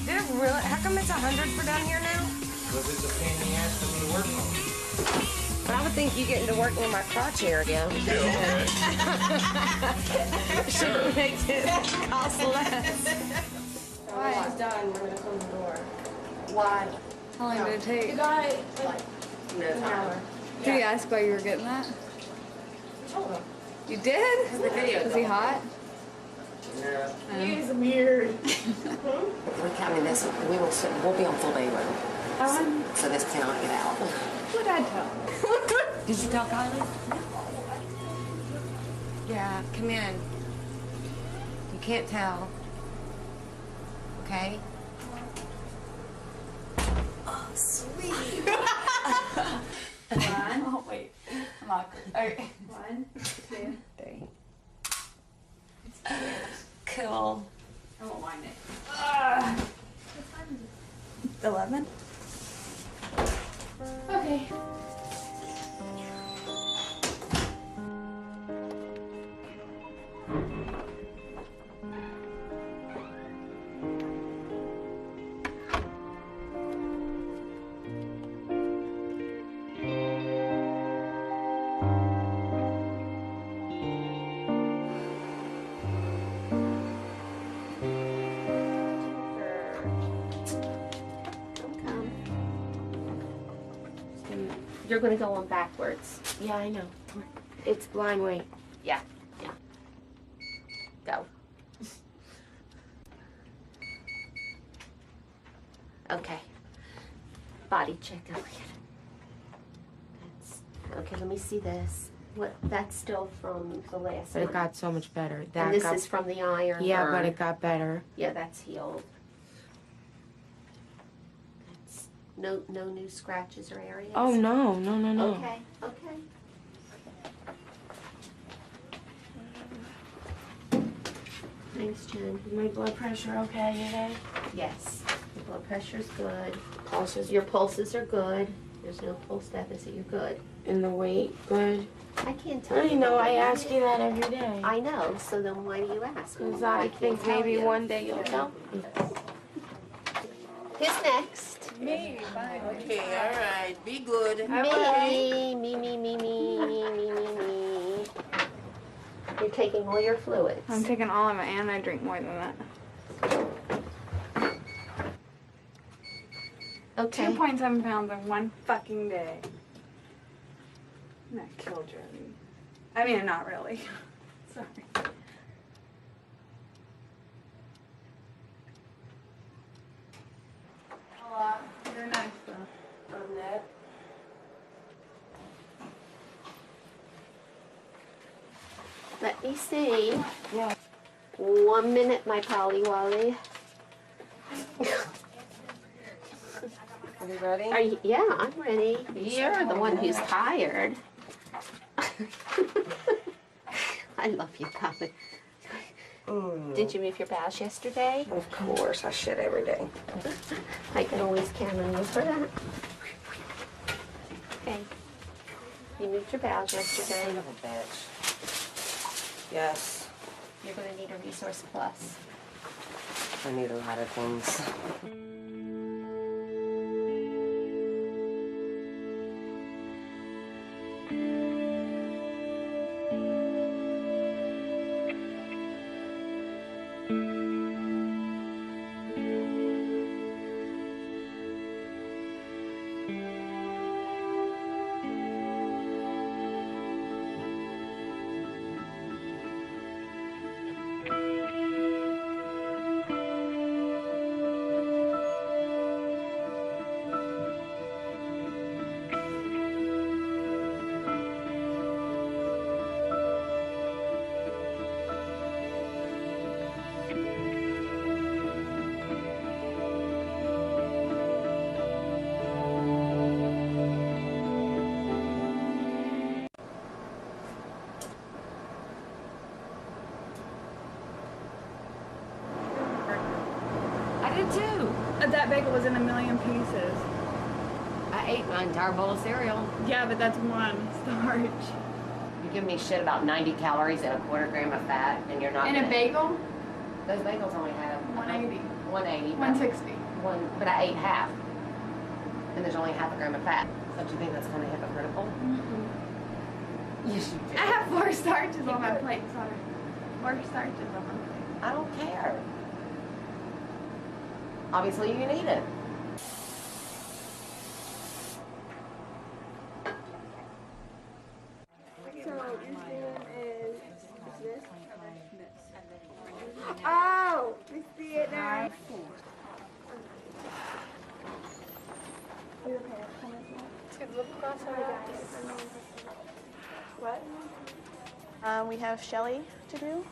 Did it really? How come it's 100 for down here now? Because it's a pain in the ass for me to work on. But I would think you getting to work near my crotch area. Sure. Makes it cost less. Why? It's done. We're gonna close the door. Why? How long did it take? You got it like an hour. Did he ask why you were getting that? I told him. You did? The video. Was he hot? No. He is weird. We're counting this. We'll be on full day room. So this cannot get out. What'd I tell him? Did you tell Kylie? Yeah, come in. You can't tell. Okay? Oh, sweet. One. Oh, wait. I'm awkward. Okay. 1, 2, 3. Cool. I won't mind it. 11. Okay. You're gonna go on backwards. Yeah, I know. It's blind way. Yeah. Yeah. Go. Okay. Body check, Elliot. Okay, let me see this. What, that's still from the last But one. it got so much better. And this is from the iron Yeah, burn. but it got better. Yeah, that's healed. That's no new scratches or areas? Oh, no. Okay, okay. Thanks, Jen. My blood pressure okay today? Yes, your blood pressure's good. Your pulses are good. There's no pulse deficit. You're good. And the weight good? I can't tell I you. know, the I weight. ask you that every day. I know, so then why do you ask? Because Well, I can't think tell maybe you. one day you'll tell me. Who's next? Me, bye. Okay, all right. Be good. Me. You're taking all your fluids. I'm taking all of it and I drink more than that. Okay. 2.7 pounds in one fucking day. That killed Jordan. I mean, not really. Sorry. A lot. You're nice though. On that. Let me see. Yeah. 1 minute, my Polly Wally. Are you ready? Are you, yeah, I'm ready. You're the one who's tired. I love you, Polly. Did you move your bowels yesterday? Of course, I shit every day. I can always count on you for that. Okay. You moved your bowels yesterday. Son of a bitch. Yes. You're going to need a Resource Plus. I need a lot of things. I did too. That bagel was in a million pieces. I ate my entire bowl of cereal. Yeah, but that's one starch. You give me shit about 90 calories and a quarter gram of fat, and you're not. In a gonna- bagel? Those bagels only have 180. 180. 160. But I ate half, and there's only half a gram of fat. Don't you think that's kind of hypocritical? Yes, you do. I have 4 starches on my plate, sorry. 4 starches on my plate. I don't care. Obviously, you can eat it. Oh, I see it now. What? We have Shelly to do.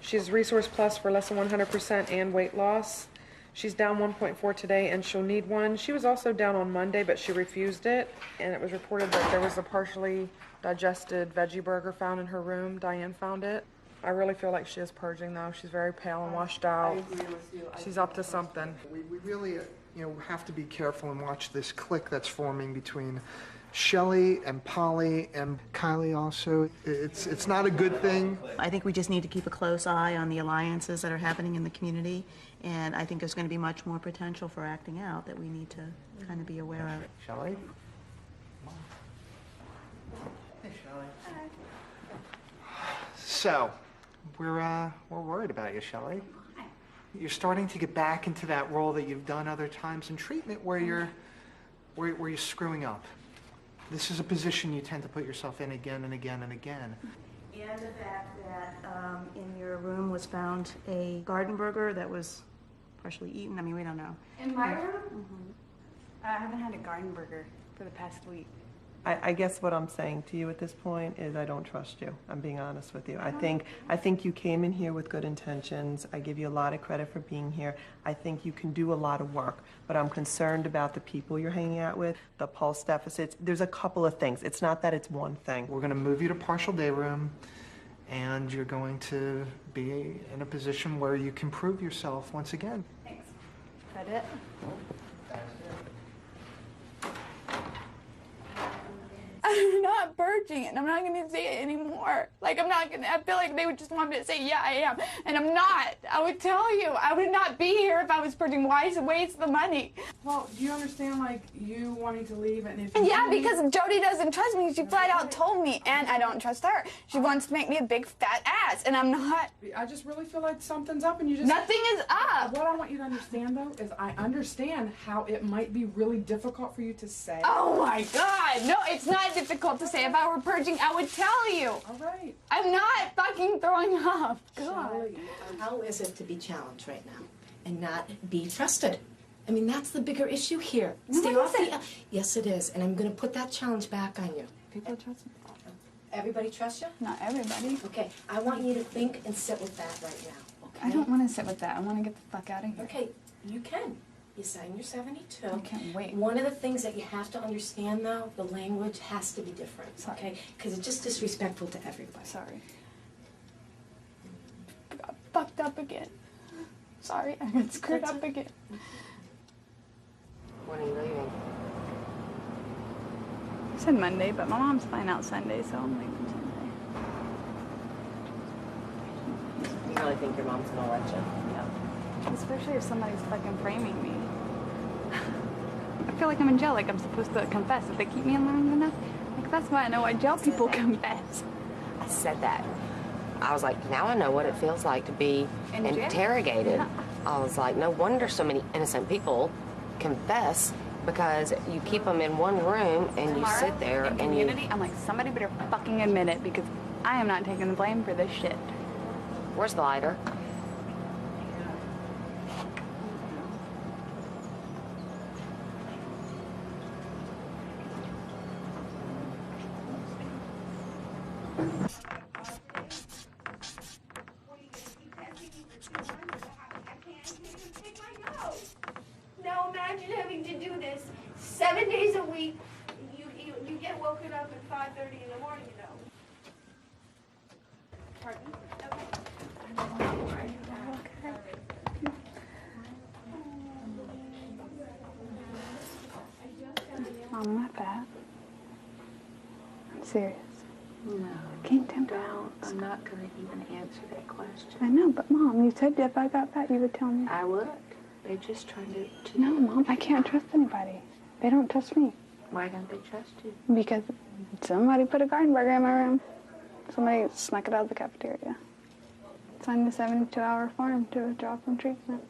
She's Resource Plus for less than 100% and weight loss. She's down 1.4 today and she'll need one. She was also down on Monday, but she refused it. And it was reported that there was a partially digested veggie burger found in her room. Diane found it. I really feel like she is purging though. She's very pale and washed out. She's up to something. We really, have to be careful and watch this clique that's forming between Shelly and Polly and Kylie also. It's not a good thing. I think we just need to keep a close eye on the alliances that are happening in the community, and I think there's going to be much more potential for acting out that we need to kind of be aware of. Shelly? So, we're worried about you, Shelly. You're starting to get back into that role that you've done other times in treatment where you're screwing up. This is a position you tend to put yourself in again and again and again. And the fact that in your room was found a garden burger that was partially eaten. I mean, we don't know. In my room? I haven't had a garden burger for the past week. I guess what I'm saying to you at this point is I don't trust you. I'm being honest with you. I think you came in here with good intentions. I give you a lot of credit for being here. I think you can do a lot of work, but I'm concerned about the people you're hanging out with, the pulse deficits. There's a couple of things. It's not that it's one thing. We're going to move you to partial day room, and you're going to be in a position where you can prove yourself once again. Thanks. Is that it? I'm not purging and I'm not going to say it anymore. Like, I'm not going to, I feel like they would just want me to say, yeah, I am. And I'm not. I would tell you, I would not be here if I was purging. Why waste the money? Well, do you understand, like, you wanting to leave and if Yeah, because Jody doesn't trust me. She flat out told me, and I don't trust her. She wants to make me a big fat ass, and I'm not. I just really feel like something's up and you just... Nothing is up. What I want you to understand, though, is I understand how it might be really difficult for you to say. Oh, my God. No, it's not difficult to say. If I were purging, I would tell you. All right. I'm not fucking throwing up. God. How is it to be challenged right now and not be trusted? I mean, that's the bigger issue here. Stay off the... Yes, it is. And I'm going to put that challenge back on you. People trust me. Everybody trust you? Not everybody. Okay, I want you to think and sit with that right now. Okay? I don't want to sit with that. I want to get the fuck out of here. Okay, you can. You sign your 72. I can't wait. One of the things that you have to understand, though, the language has to be different. Sorry. Okay? Because it's just disrespectful to everybody. Sorry. I got fucked up again. Sorry, I got screwed up again. When are you leaving? I said Monday, but my mom's flying out Sunday, so I'm leaving Sunday. You really think your mom's gonna let you? Yeah. Especially if somebody's fucking framing me. I feel like I'm in jail, like I'm supposed to confess. If they keep me in long enough, like that's why I know why jail people confess. I said that. I was like, now I know what it feels like to be In jail? interrogated. Yeah. I was like, no wonder so many innocent people confess, because you keep them in one room and you Tomorrow, sit there in and community, I'm like, somebody better fucking admit it, because I am not taking the blame for this shit. Where's the lighter? Now imagine having to do this 7 days a week. You get woken up at 5:30 in the morning, you know. Pardon? Mom, I'm not bad. I'm serious. No. Can't tempt Don't. I'm not going to even answer that question. I know, but Mom, you said if I got fat, you would tell me. I would. They're just trying to No, Mom, I can't trust anybody. They don't trust me. Why don't they trust you? Because somebody put a garden burger in my room. Somebody snuck it out of the cafeteria. Signed a 72-hour form to withdraw from treatment.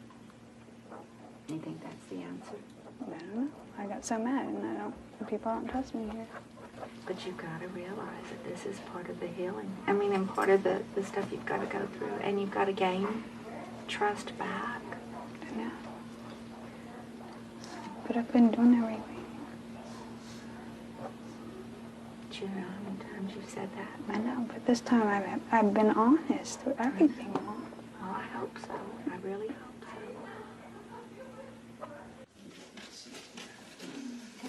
You think that's the answer? I don't know. I got so mad, and people don't trust me here. But you've got to realize that this is part of the healing. I mean, and part of the stuff you've got to go through. And you've got to gain trust back. I know. But I've been doing everything. Do you know how many times you've said that? I know, but this time I've been honest with everything, Mom. Oh, I hope so. I really hope so.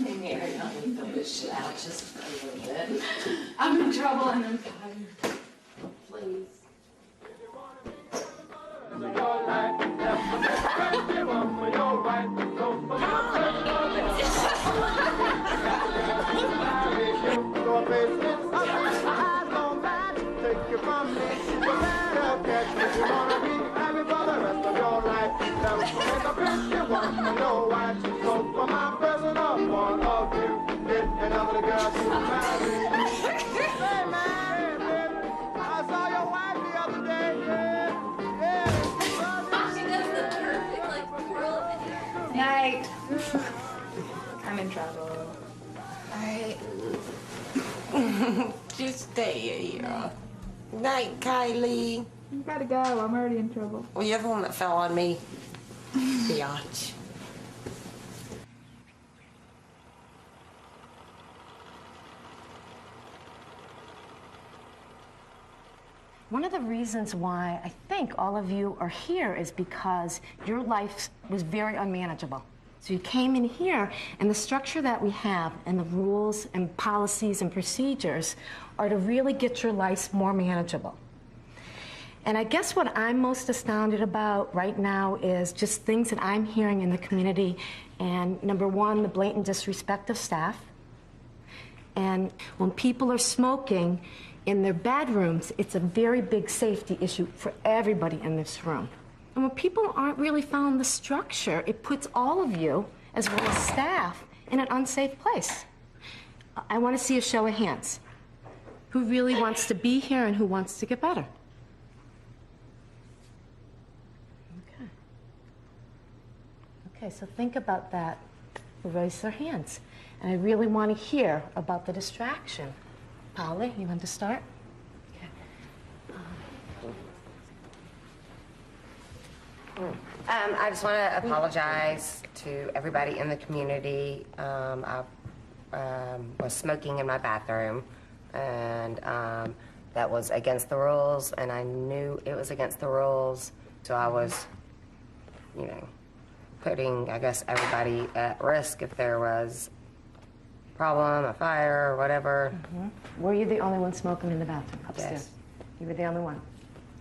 Hey, Mary, help me fill this shit out just for a little bit. I'm in trouble and I'm tired. Please. Night. I'm in trouble. Alright. Just stay here. Night, Kylie. You gotta go. I'm already in trouble. Well, you're the one that fell on me. Biatch. One of the reasons why I think all of you are here is because your life was very unmanageable. So you came in here, and the structure that we have and the rules and policies and procedures are to really get your lives more manageable. And I guess what I'm most astounded about right now is just things that I'm hearing in the community. And number one, the blatant disrespect of staff. And when people are smoking in their bedrooms, it's a very big safety issue for everybody in this room. And when people aren't really following the structure, it puts all of you, as well as staff, in an unsafe place. I want to see a show of hands. Who really wants to be here and who wants to get better? Okay. Okay, so think about that. Raise their hands. And I really want to hear about the distraction. Polly, you want to start? I just want to apologize to everybody in the community. I was smoking in my bathroom, and that was against the rules, and I knew it was against the rules, so I was, you know, putting, I guess, everybody at risk if there was a problem, a fire, or whatever. Were you the only one smoking in the bathroom upstairs? Yes. You were the only one.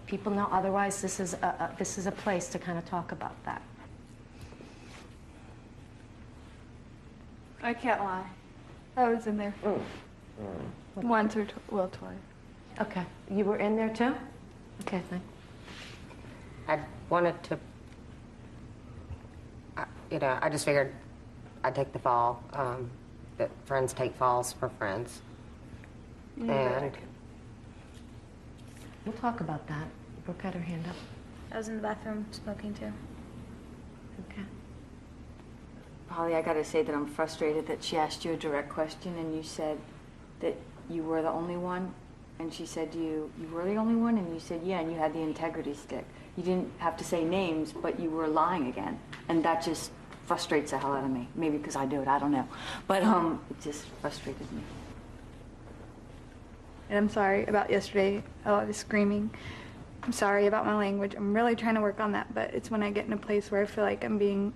People know otherwise. This is a place to kind of talk about that. I can't lie. I was in there once or twice. Okay, you were in there too? Okay, fine. I wanted to, you know, I just figured I'd take the fall, that friends take falls for friends. And we'll talk about that. Brooke had her hand up. I was in the bathroom smoking too. Okay. Polly, I gotta say that I'm frustrated that she asked you a direct question and you said that you were the only one, and she said you were the only one, and you said yeah, and you had the integrity stick. You didn't have to say names, but you were lying again, and that just frustrates the hell out of me. Maybe because I do it, I don't know, but it just frustrated me. And I'm sorry about yesterday, a lot of screaming. I'm sorry about my language. I'm really trying to work on that, but it's when I get in a place where I feel like I'm being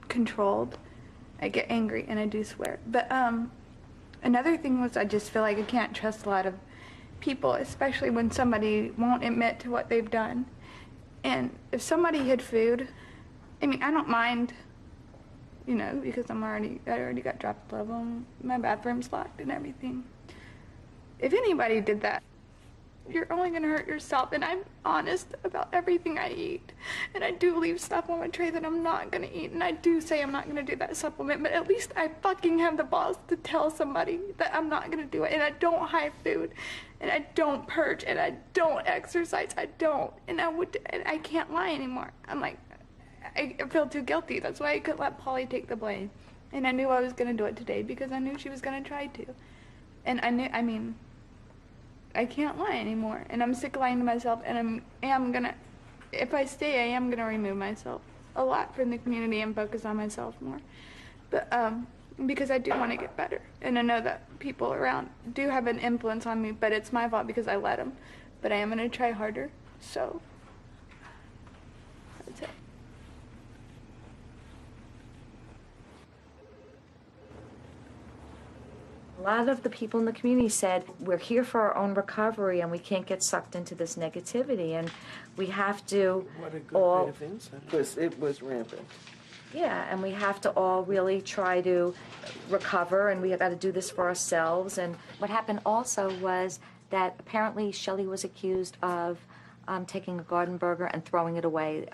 controlled, I get angry and I do swear. But another thing was I just feel like I can't trust a lot of people, especially when somebody won't admit to what they've done. And if somebody hid food, I mean, I don't mind, you know, because I already got dropped level, my bathroom's locked and everything. If anybody did that, you're only gonna hurt yourself, and I'm honest about everything I eat. And I do leave stuff on my tray that I'm not gonna eat, and I do say I'm not gonna do that supplement, but at least I fucking have the balls to tell somebody that I'm not gonna do it. And I don't hide food, and I don't purge, and I don't exercise, I don't. And I can't lie anymore. I'm like, I feel too guilty. That's why I couldn't let Polly take the blame. And I knew I was gonna do it today because I knew she was gonna try to. And I can't lie anymore, and I'm sick of lying to myself, and if I stay, I am gonna remove myself a lot from the community and focus on myself more. But, because I do want to get better, and I know that people around do have an influence on me, but it's my fault because I let them. But I am gonna try harder, so that's it. A lot of the people in the community said, we're here for our own recovery and we can't get sucked into this negativity, and we have to What a good all, bit of insight. Because it was rampant. yeah, and we have to all really try to recover, and we have got to do this for ourselves. And what happened also was that apparently Shelley was accused of taking a garden burger and throwing it away.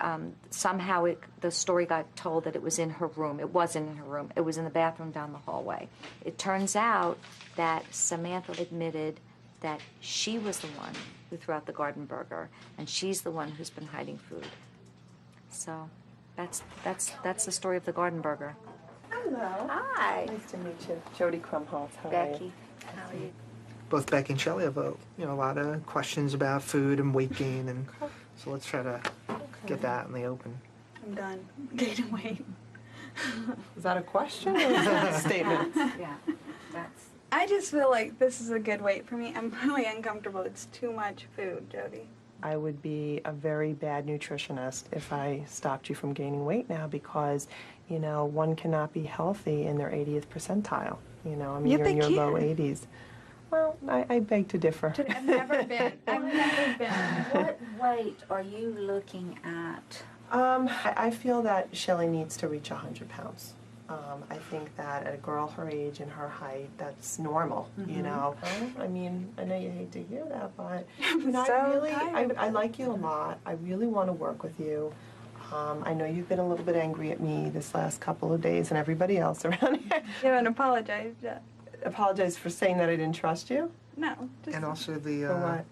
Somehow the story got told that it was in her room. It wasn't in her room. It was in the bathroom down the hallway. It turns out that Samantha admitted that she was the one who threw out the garden burger, and she's the one who's been hiding food. So that's the story of the garden burger. Hello. Hi. Nice to meet you. Jody Krumholtz. How are Becky, you? how are you? Both Becky and Shelley have a lot of questions about food and weight gain, and so let's try to get that in the open. I'm done gaining weight. Is that a question or is that a statement? Yeah, that's. I I just feel like this is a good weight for me. I'm really uncomfortable. It's too much food, Jody. I would be a very bad nutritionist if I stopped you from gaining weight now because, you know, one cannot be healthy in their 80th percentile. You know, I mean, Yeah, you're in they your low can. 80s. Well, I beg to differ. I've never been. I've never been. What weight are you looking at? I feel that Shelly needs to reach 100 pounds. I think that at a girl her age and her height, that's normal, you know. I mean, I know you hate to hear that, but you know, I like you a lot. I really want to work with you. I know you've been a little bit angry at me this last couple of days and everybody else around here. You haven't apologized yet. Apologize for saying that I didn't trust you? No. Just And also For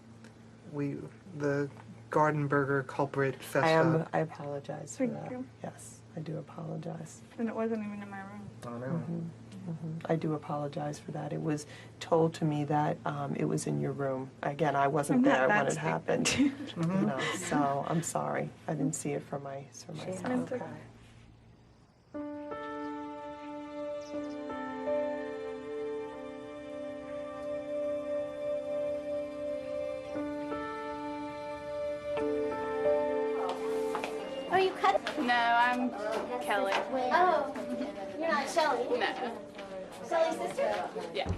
what? the Garden Burger culprit festa. I apologize for Thank that. you. Yes, I do apologize. And it wasn't even in my room. I don't know. I do apologize for that. It was told to me that it was in your room. Again, I wasn't I'm not there that when it stupid. happened. You know, so I'm sorry. I didn't see it for myself. It's okay. Oh, you cut? No, I'm Kelly. Oh, you're not Shelly? No. Shelly's sister? Yeah.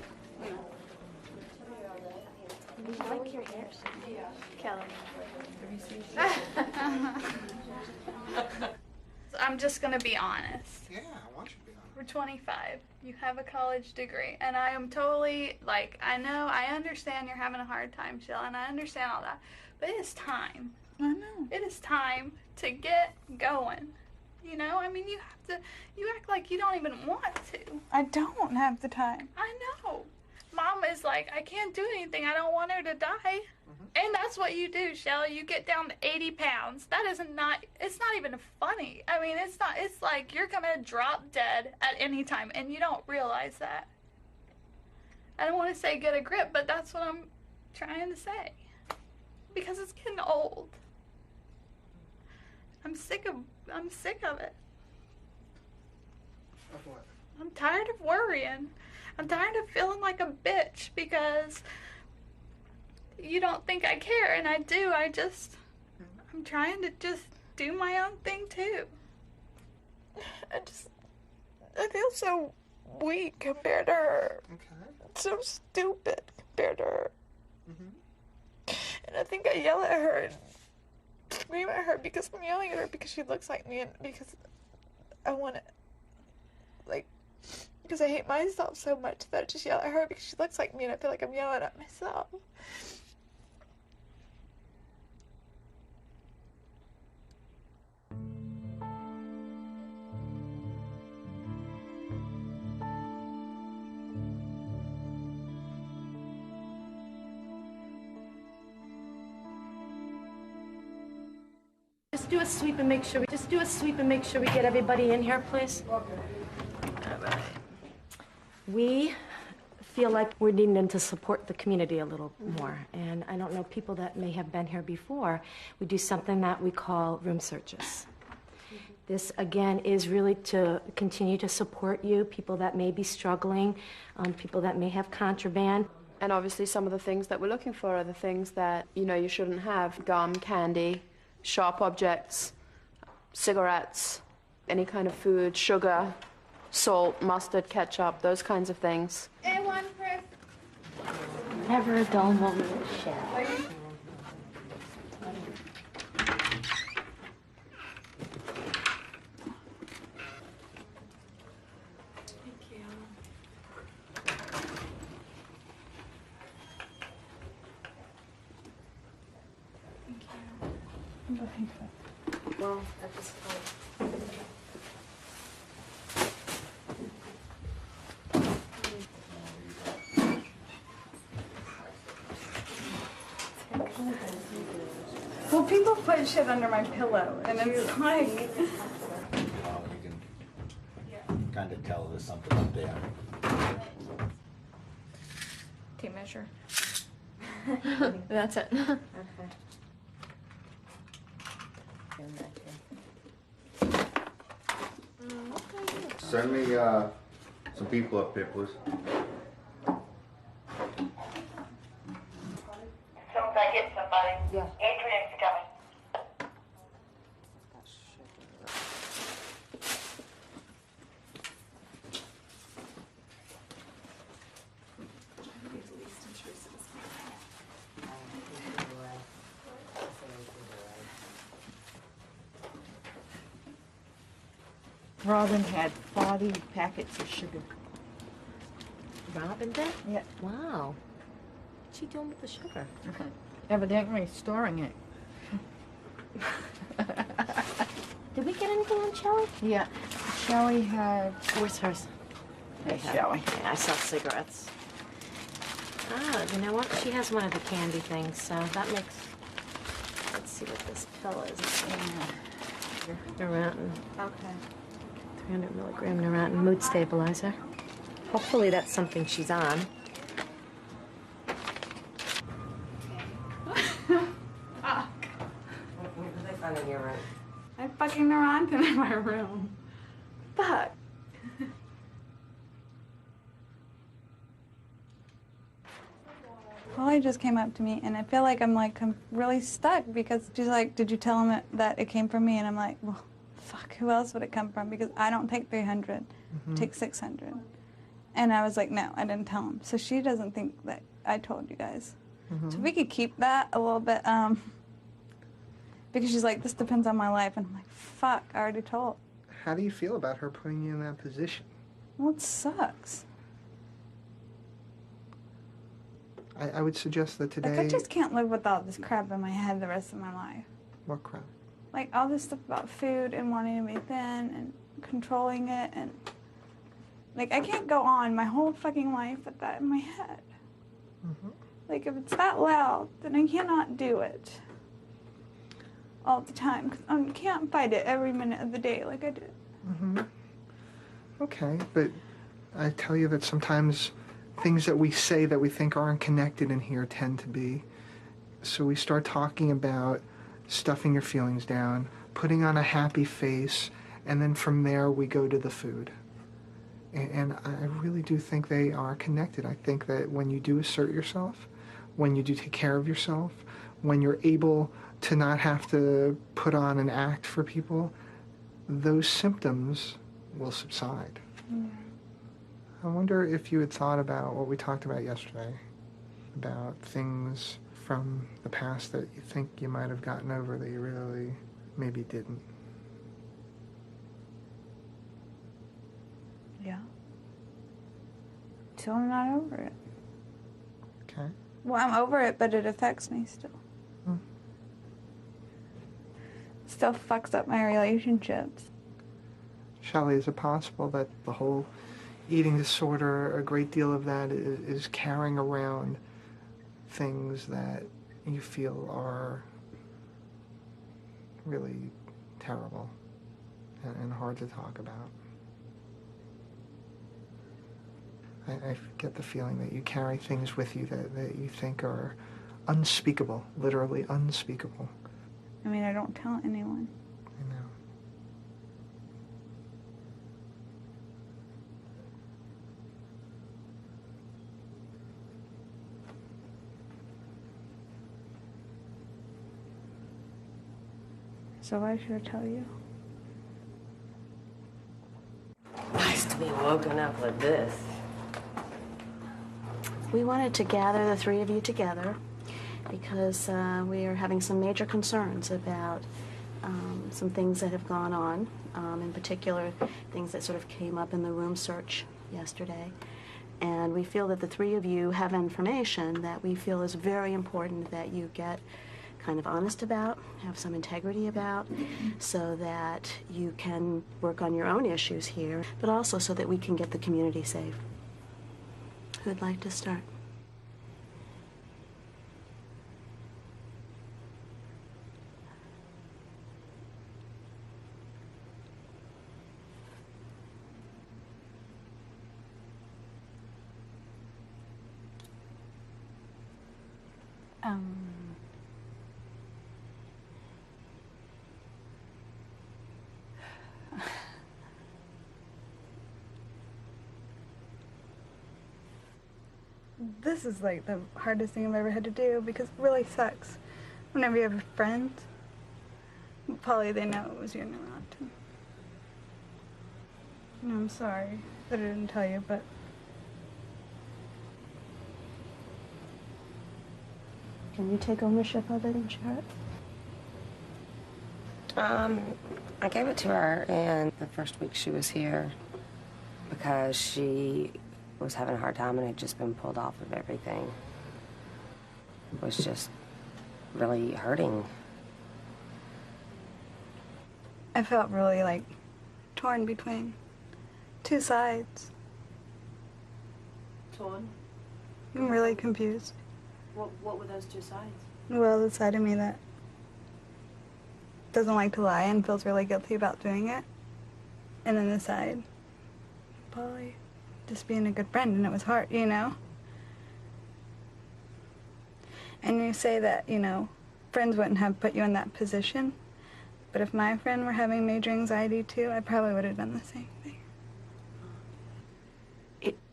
I like your hair. Kelly. So I'm just gonna be honest. Yeah, I want you to be honest. We're 25. You have a college degree, and I am totally like, I know, I understand you're having a hard time, Shell, and I understand all that, but it is time. I know. It is time to get going. You know, I mean, you have to. You act like you don't even want to. I don't have the time. I know. Mom is like, I can't do anything. I don't want her to die. And that's what you do, Shelly. You get down to 80 pounds. That is not, it's not even funny. I mean, it's not, it's like you're going to drop dead at any time, and you don't realize that. I don't want to say get a grip, but that's what I'm trying to say. Because it's getting old. I'm sick of it. Of what? I'm tired of worrying. I'm tired of feeling like a bitch because you don't think I care, and I do. I'm trying to just do my own thing too. I feel so weak compared to her. Okay. So stupid compared to her. And I think I yell at her and scream at her because I'm yelling at her because she looks like me and because I want to, like, because I hate myself so much that I just yell at her because she looks like me and I feel like I'm yelling at myself. Just do a sweep and make sure we get everybody in here, please. We feel like we're needing to support the community a little more. And I don't know, people that may have been here before, we do something that we call room searches. This, again, is really to continue to support you, people that may be struggling, people that may have contraband. And obviously some of the things that we're looking for are the things that, you know, you shouldn't have. Gum, candy, sharp objects, cigarettes, any kind of food, sugar, salt, mustard, ketchup, those kinds of things. A1, Chris. Never a dull moment with Shell. Well, at this point. Well, people put shit under my pillow, and it's like... You can kind of tell there's something up there. Tape measure. That's it. Okay. Send me some people up here, please. if I get somebody. Yeah. Adrian's coming. Robin had 40 packets of sugar. Robin did? Yeah. Wow. What's she doing with the sugar? Evidently storing it. Did we get anything on Shelley? Yeah. Shelley had... Where's hers? Hey, Shelley. Yeah, I saw cigarettes. Oh, you know what? She has one of the candy things, so that makes... Let's see what this pill is. Neurontin. Okay. 300 milligram Neurontin mood stabilizer. Hopefully that's something she's on. Fuck. What did they find in your room? I fucking Neurontin in my room. Fuck. Holly just came up to me, and I feel like I'm really stuck because she's like, "Did you tell him that it came from me?" And I'm like, "Well, fuck, who else would it come from? Because I don't take 300, I take 600." And I was like, "No, I didn't tell him." So she doesn't think that I told you guys. So if we could keep that a little bit, because she's like, "This depends on my life," and I'm like, "Fuck, I already told." How do you feel about her putting you in that position? Well, it sucks. I would suggest that today... Like, I just can't live with all this crap in my head the rest of my life. What crap? Like, all this stuff about food and wanting to be thin and controlling it, and... Like, I can't go on my whole fucking life with that in my head. Like, if it's that loud, then I cannot do it all the time, because I can't fight it every minute of the day like I did. Okay, but I tell you that sometimes things that we say that we think aren't connected in here tend to be. So we start talking about stuffing your feelings down, putting on a happy face, and then from there we go to the food. And I really do think they are connected. I think that when you do assert yourself, when you do take care of yourself, when you're able to not have to put on an act for people, those symptoms will subside. I wonder if you had thought about what we talked about yesterday, about things from the past that you think you might have gotten over that you really maybe didn't. Yeah. So I'm not over it. Okay. Well, I'm over it, but it affects me still. Still fucks up my relationships. Shelley, is it possible that the whole eating disorder, a great deal of that is carrying around things that you feel are really terrible and hard to talk about? I get the feeling that you carry things with you that you think are unspeakable, literally unspeakable. I mean, I don't tell anyone. I know. So why should I tell you? Nice to be woken up with this. We wanted to gather the three of you together because we are having some major concerns about some things that have gone on, in particular things that sort of came up in the room search yesterday. And we feel that the three of you have information that we feel is very important that you get kind of honest about, have some integrity about, so that you can work on your own issues here, but also so that we can get the community safe. Who'd like to start? this is like the hardest thing I've ever had to do because it really sucks whenever you have friends. Polly, they know it was your neurotin. I'm sorry that I didn't tell you, but Can you take ownership of it and share it? I gave it to her in the first week she was here because she was having a hard time and had just been pulled off of everything. Was just really hurting. I felt really like torn between two sides. Torn? I'm really confused. What were those two sides? Well, the side of me that doesn't like to lie and feels really guilty about doing it. And then the side, Polly, just being a good friend, and it was hard, you know? And you say that, you know, friends wouldn't have put you in that position, but if my friend were having major anxiety too, I probably would have done the same thing.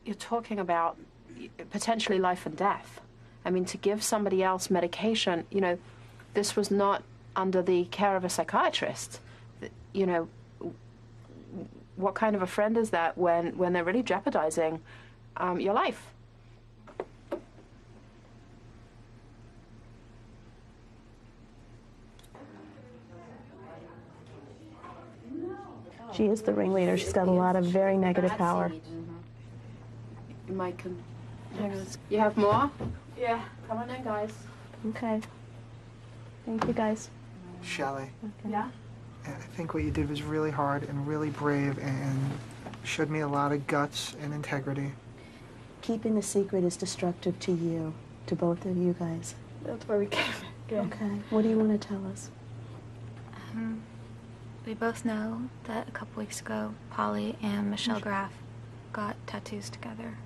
You're talking about potentially life and death. I mean, to give somebody else medication, you know, this was not under the care of a psychiatrist. You know, what kind of a friend is that when they're really jeopardizing your life? She is the ringleader. She's got a lot of very negative power. Mike, you have more? Yeah. Come on in, guys. Okay. Thank you, guys. Shelley, Yeah? I think what you did was really hard and really brave and showed me a lot of guts and integrity. Keeping the secret is destructive to you, to both of you guys. That's why we came. Okay. What do you want to tell us? We both know that a couple weeks ago, Polly and Michelle Graff got tattoos together.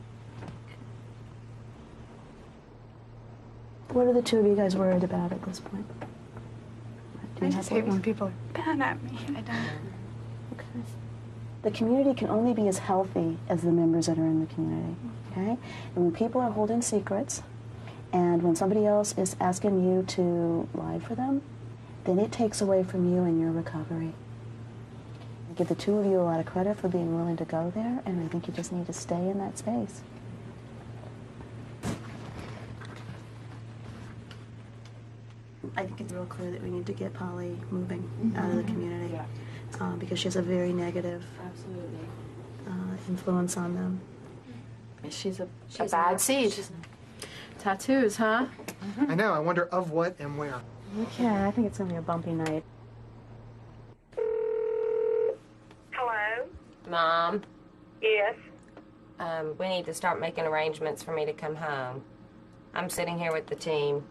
What are the two of you guys worried about at this point? I just hate when people are bad at me. I don't. Okay. The community can only be as healthy as the members that are in the community, okay? And when people are holding secrets, and when somebody else is asking you to lie for them, then it takes away from you and your recovery. I give the two of you a lot of credit for being willing to go there, and I think you just need to stay in that space. I think it's real clear that we need to get Polly moving out of the community because she has a very negative influence on them. She's a bad seed. Tattoos, huh? I know, I wonder of what and where. Okay, I think it's going to be a bumpy night. Hello? Mom? Yes? We need to start making arrangements for me to come home. I'm sitting here with the team,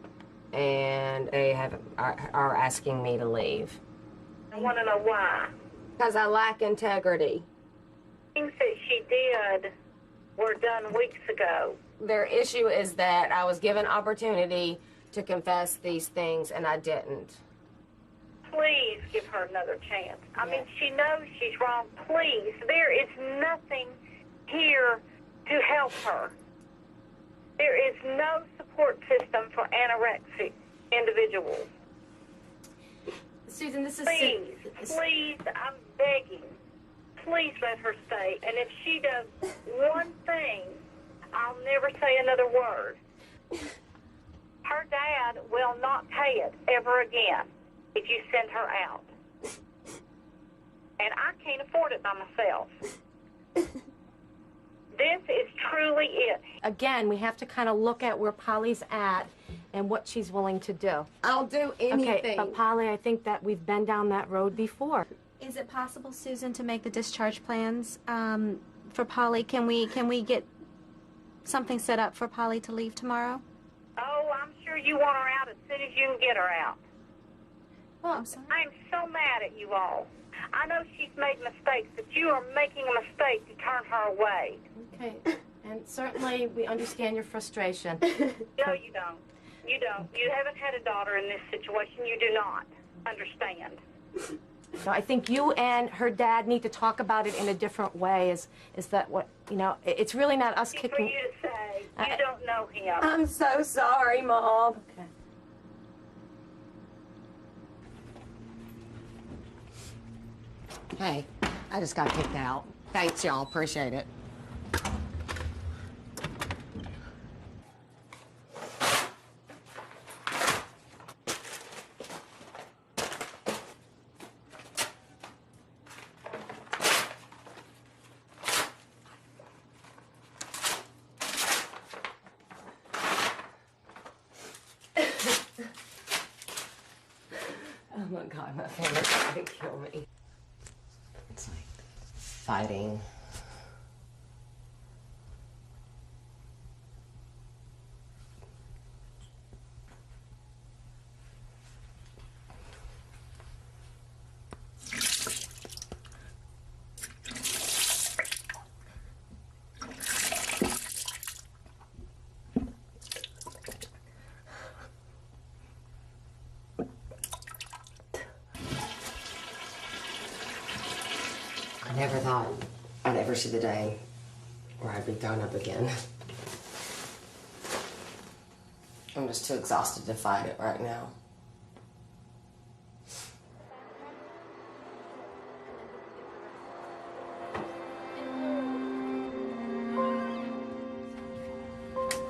and they are asking me to leave. I want to know why. Because I lack integrity. Things that she did were done weeks ago. Their issue is that I was given opportunity to confess these things, and I didn't. Please give her another chance. I mean, she knows she's wrong. Please. There is nothing here to help her. There is no support system for anorexic individuals. Susan, this is... Please, I'm begging. Please let her stay. And if she does one thing, I'll never say another word. Her dad will not pay it ever again if you send her out. And I can't afford it by myself. This is truly it. Again, we have to kind of look at where Polly's at and what she's willing to do. I'll do anything. Okay, but Polly, I think that we've been down that road before. Is it possible, Susan, to make the discharge plans for Polly? Can we get something set up for Polly to leave tomorrow? Oh, I'm sure you want her out as soon as you can get her out. Well, I'm sorry. I'm so mad at you all. I know she's made mistakes, but you are making a mistake to turn her away. Okay, and certainly we understand your frustration. No, you don't. You don't. You haven't had a daughter in this situation. You do not understand. So I think you and her dad need to talk about it in a different way. Is that what, you know, it's really not us For kicking... you to say, You don't know him. I'm so sorry, Mom. Okay. Hey, I just got kicked out. Thanks, y'all. Appreciate it. Oh my God, my family's trying to kill me. It's like fighting. I never thought I'd ever see the day where I'd be thrown up again. I'm just too exhausted to fight it right now.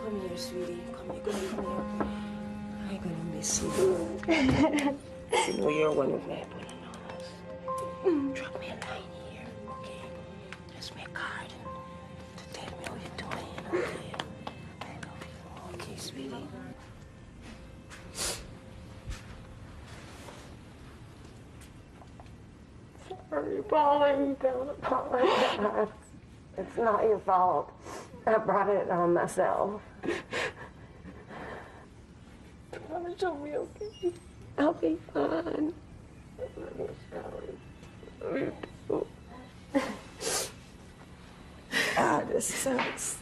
Come here, sweetie. Come here. I'm gonna miss you. You know you're one of me. Drop me a line here, okay? Just me a card to tell me what you're doing, okay? Okay, sweetie. Sorry, Polly. Don't apologize. It's not your fault. I brought it on myself. Promise you'll be okay. I'll be fine. Ah, this sucks.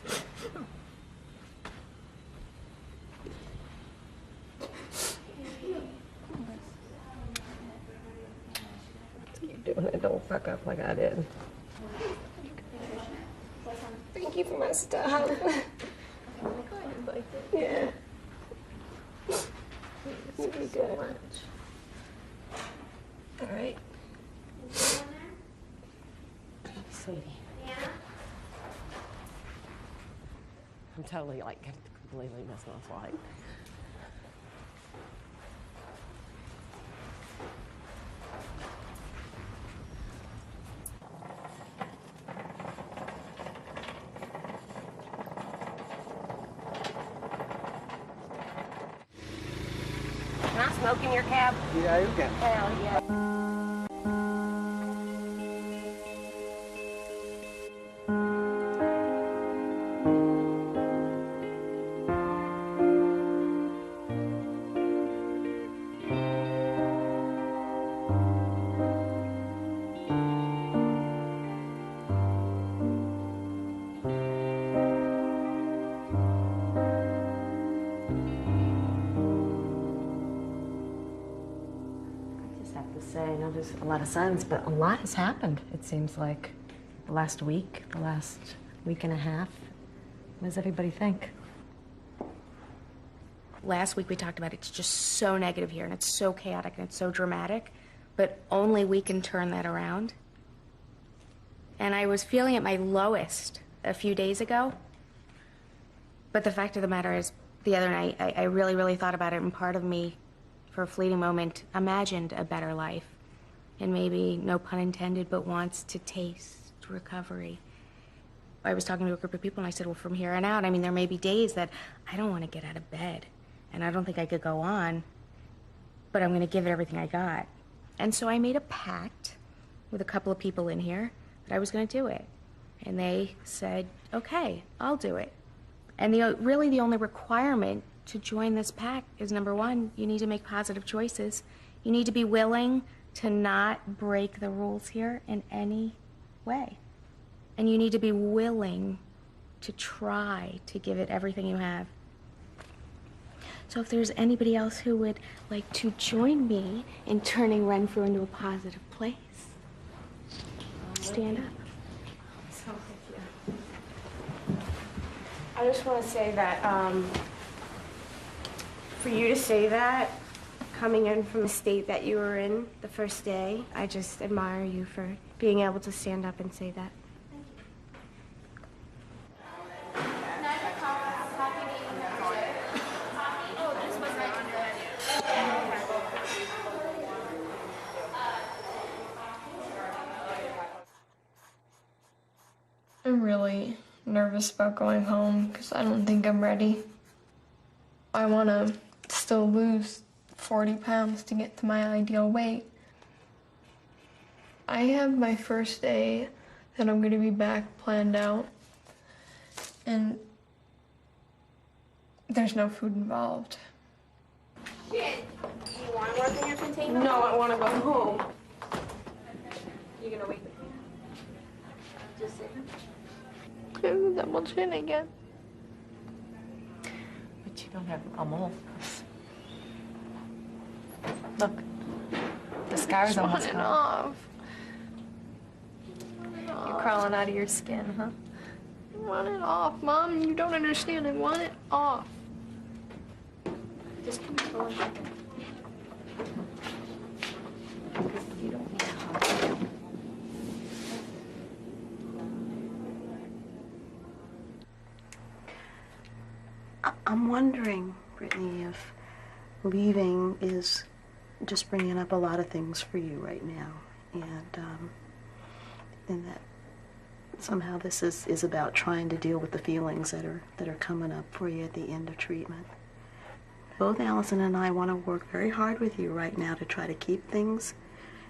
Keep doing it. Don't fuck up like I did. Thank you for my stuff. Yeah. You'll be good. All right. Sweetie. Yeah? I'm totally like completely missing my flight. Can I smoke in your cab? Yeah, you can. Hell yeah. Say, there's a lot of silence, but a lot has happened, it seems like. The last week and a half. What does everybody think? Last week we talked about it's just so negative here, and it's so chaotic, and it's so dramatic, but only we can turn that around. And I was feeling at my lowest a few days ago, but the fact of the matter is, the other night, I really, really thought about it, and part of me, for a fleeting moment, imagined a better life. And maybe, no pun intended, but wants to taste recovery. I was talking to a group of people and I said, well, from here on out, I mean, there may be days that I don't want to get out of bed. And I don't think I could go on, but I'm going to give it everything I got. And so I made a pact with a couple of people in here that I was going to do it. And they said, okay, I'll do it. And really the only requirement to join this pact is, number one, you need to make positive choices. You need to be willing to not break the rules here in any way. And you need to be willing to try to give it everything you have. So if there's anybody else who would like to join me in turning Renfrew into a positive place, stand up. I I just want to say that for you to say that, coming in from the state that you were in the first day, I just admire you for being able to stand up and say that. I'm really nervous about going home because I don't think I'm ready. I want to still lose 40 pounds to get to my ideal weight. I have my first day that I'm going to be back planned out, and there's no food involved. Shit. Do you want to work in your container? No, I want to go home. You gonna wait? Just sit. I'm double chin again. But you don't have a mole. Look, the scar's almost gone. Off. You're crawling out of your skin, huh? I want it off, Mom. You don't understand. I want it off. Just come forward. You don't need a hug. I'm wondering, Brittany, if leaving is just bringing up a lot of things for you right now, and that somehow this is about trying to deal with the feelings that are coming up for you at the end of treatment. Both Allison and I want to work very hard with you right now to try to keep things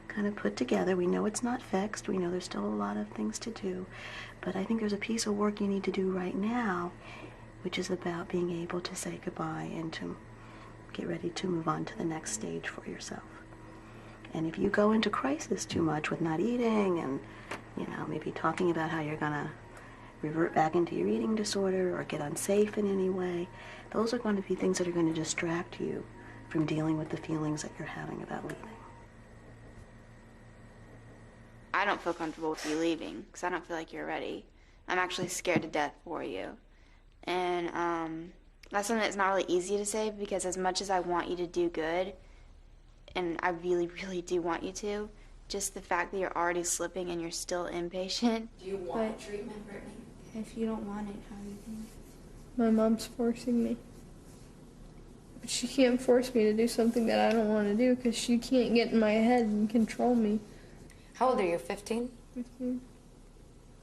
kind of put together. We know it's not fixed. We know there's still a lot of things to do, but I think there's a piece of work you need to do right now, which is about being able to say goodbye and to get ready to move on to the next stage for yourself. And if you go into crisis too much with not eating and, maybe talking about how you're gonna revert back into your eating disorder or get unsafe in any way, those are going to be things that are going to distract you from dealing with the feelings that you're having about leaving. I don't feel comfortable with you leaving because I don't feel like you're ready. I'm actually scared to death for you. And that's something that's not really easy to say because as much as I want you to do good, and I really, really do want you to, just the fact that you're already slipping and you're still impatient. Do you want treatment, Brittany? If you don't want it, how are you doing? My mom's forcing me. But she can't force me to do something that I don't want to do because she can't get in my head and control me. How old are you, 15? 15.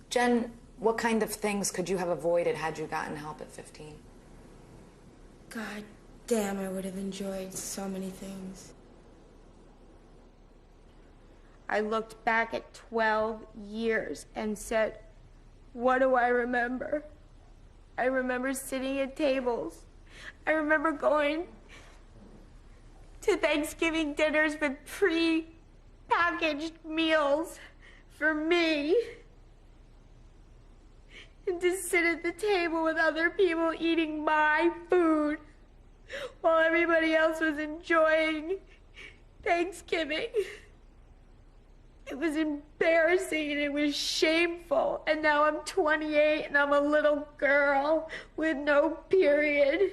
Jen, what kind of things could you have avoided had you gotten help at 15? God damn, I would have enjoyed so many things. I looked back at 12 years and said, what do I remember? I remember sitting at tables. I remember going to Thanksgiving dinners with pre-packaged meals for me. And to sit at the table with other people eating my food while everybody else was enjoying Thanksgiving. It was embarrassing and it was shameful. And now I'm 28 and I'm a little girl with no period.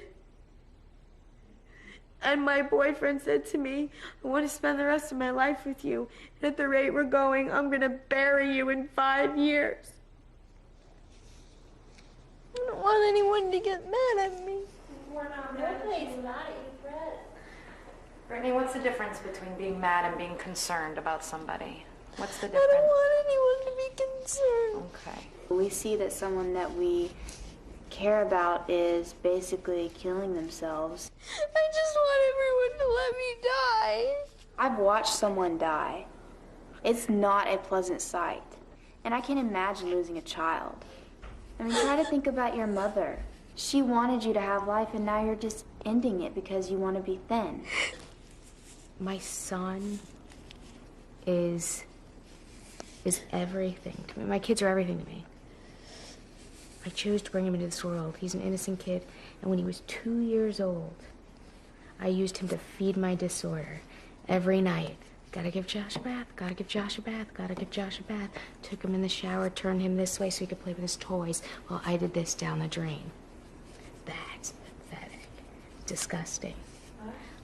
And my boyfriend said to me, I want to spend the rest of my life with you. And at the rate we're going, I'm going to bury you in 5 years. I don't want anyone to get mad at me. Brittany, what's the difference between being mad and being concerned about somebody? What's the I difference? don't want anyone to be concerned. Okay. We see that someone that we care about is basically killing themselves. I just want everyone to let me die. I've watched someone die. It's not a pleasant sight. And I can't imagine losing a child. I mean, try to think about your mother. She wanted you to have life, and now you're just ending it because you want to be thin. My son is everything to me. My kids are everything to me. I chose to bring him into this world. He's an innocent kid, and when he was 2 years old, I used him to feed my disorder every night. Gotta give Josh a bath, gotta give Josh a bath, gotta give Josh a bath. Took him in the shower, turned him this way so he could play with his toys while I did this down the drain. disgusting.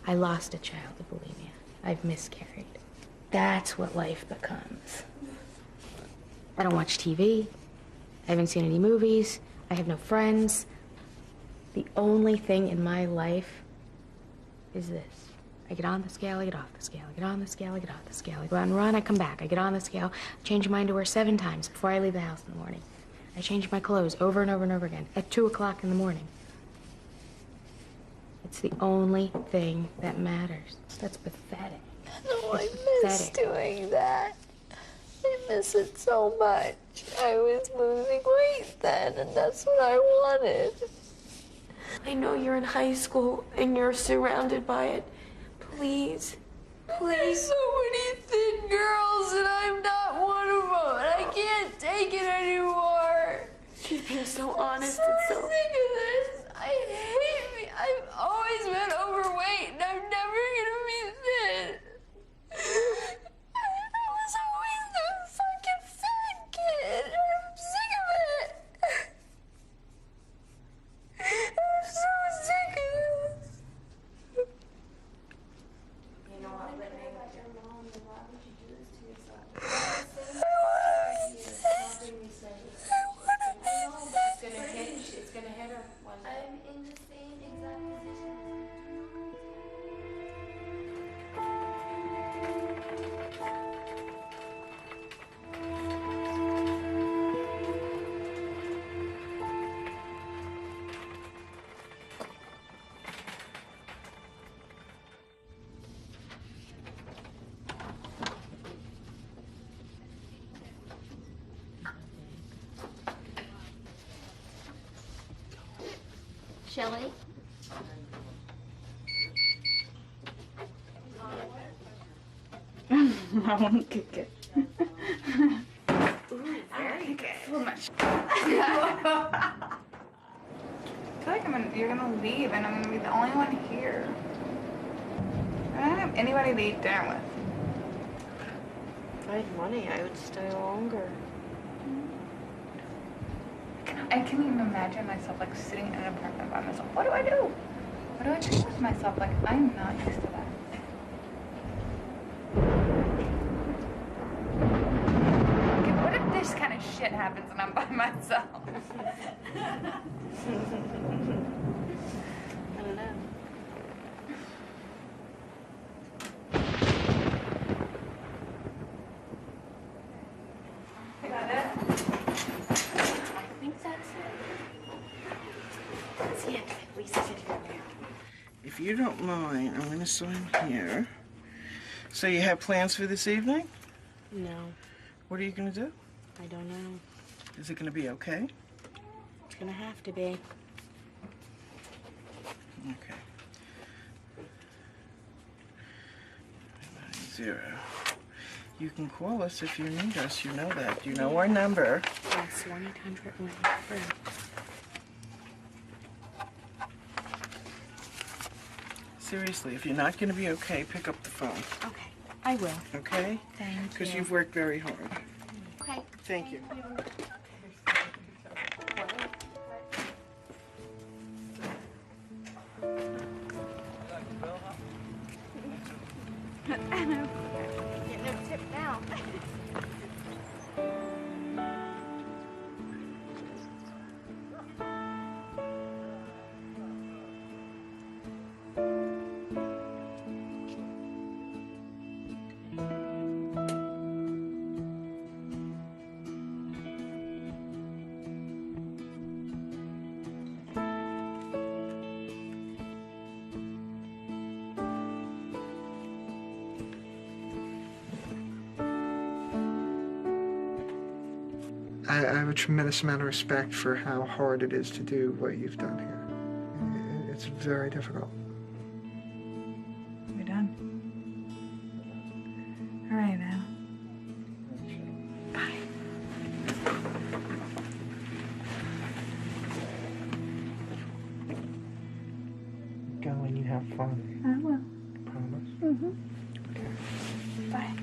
I lost a child to bulimia. I've miscarried. That's what life becomes. I don't watch TV. I haven't seen any movies. I have no friends. The only thing in my life is this. I get on the scale, I get off the scale, I get on the scale, I get off the scale. I go out and run, I come back. I get on the scale, change my underwear 7 times before I leave the house in the morning. I change my clothes over and over and over again at 2 o'clock in the morning. It's the only thing that matters. That's pathetic. No, I It's miss pathetic. doing that. I miss it so much. I was losing weight then, and that's what I wanted. I know you're in high school and you're surrounded by it. Please, please. There's so many thin girls, and I'm not one of them. And I can't take it anymore. She's being so honest and so. I'm sick of this. I hate me. I've always been overweight, and I'm never gonna be thin. I was always the fucking fat kid. I'm sick of it. I'm so sick of this. You know what, Whitney? Why would you do this to yourself? It's gonna hit her one day. I'm in the same exact position. Shelley? I won't kick it. Very good. So much. I feel like you're gonna leave and I'm gonna be the only one here. I don't have anybody to eat dinner with. If I had money, I would stay longer. I can't even imagine myself like sitting in an apartment by myself. What do I do? What do I do with myself? Like, I'm not used to that. Okay, what if this kind of shit happens and I'm by myself? I don't know. Is that it? I think that's it. That's the end of it. Lisa's in here now. If you don't mind, I'm going to sign here. So you have plans for this evening? No, What are you going to do? I don't know. Is it going to be okay? It's gonna have to be. Okay. 990. You can call us if you need us. You know that. You know our number. Yes, 1-800-WIN-FREE. Seriously, if you're not going to be okay, pick up the phone. Okay, I will. Okay? Thank Because you. you've worked very hard. Okay. Thank you. Getting no tip now. I have a tremendous amount of respect for how hard it is to do what you've done here. It's very difficult. We're done. All right, Al. Go and you have fun. I will. Promise? Mm-hmm. Bye.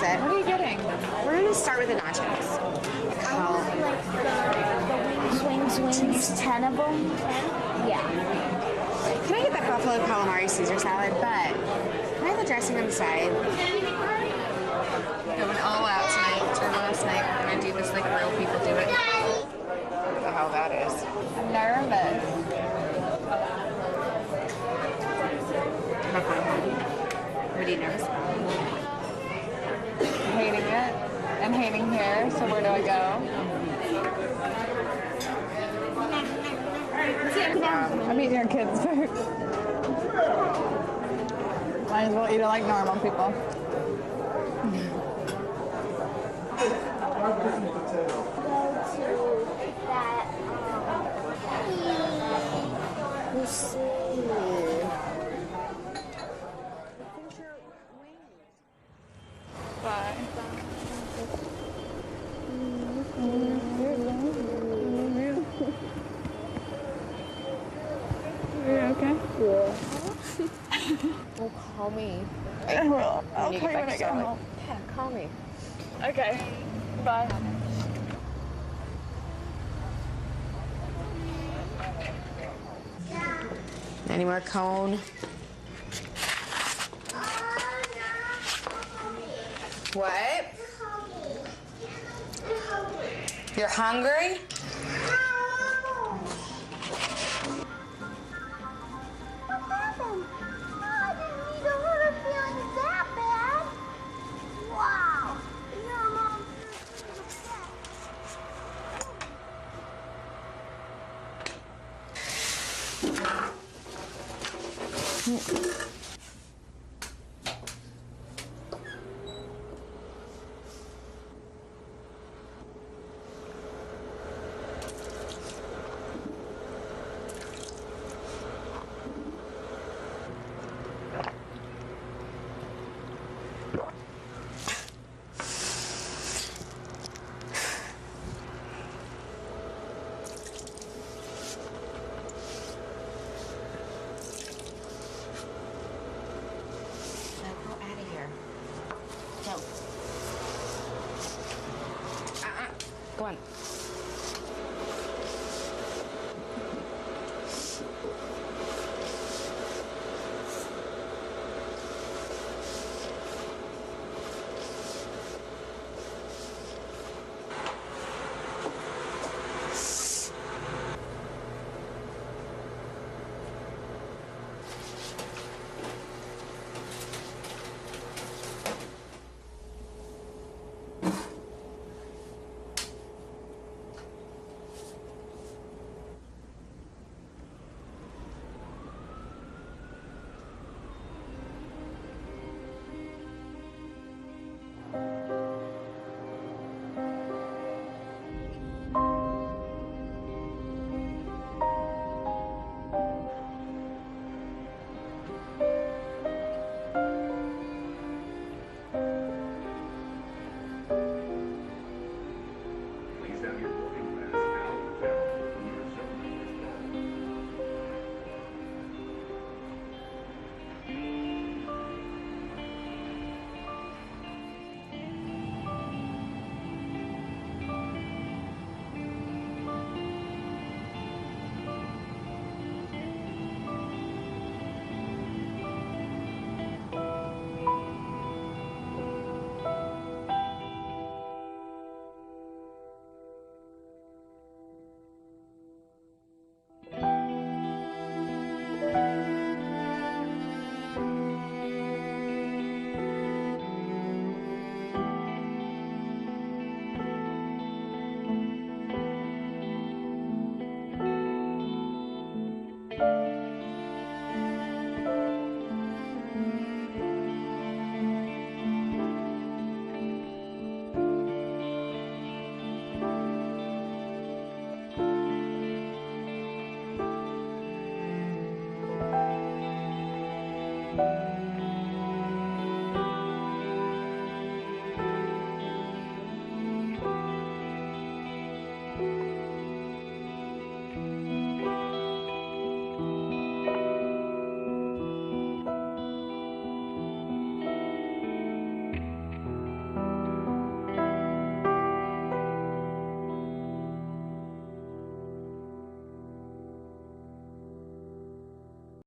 it. What are you getting? We're gonna start with the nachos. Wings, 10 of them? Yeah. Can I get that buffalo calamari Caesar salad? But can I have the dressing on the side? Going all out tonight. It's our last night. We're gonna do this like real people do it. What the hell that is? I'm nervous. What are you nervous about? Hating it and hating here, so where do I go? I'm eating your kids' food. Might as well eat it like normal people. Bye. Are you okay? Yeah. Well, call me. I will. I'll you call you get when I back get to home. Yeah, call me. Okay. Bye. Any more cone? What? You're hungry? Wow.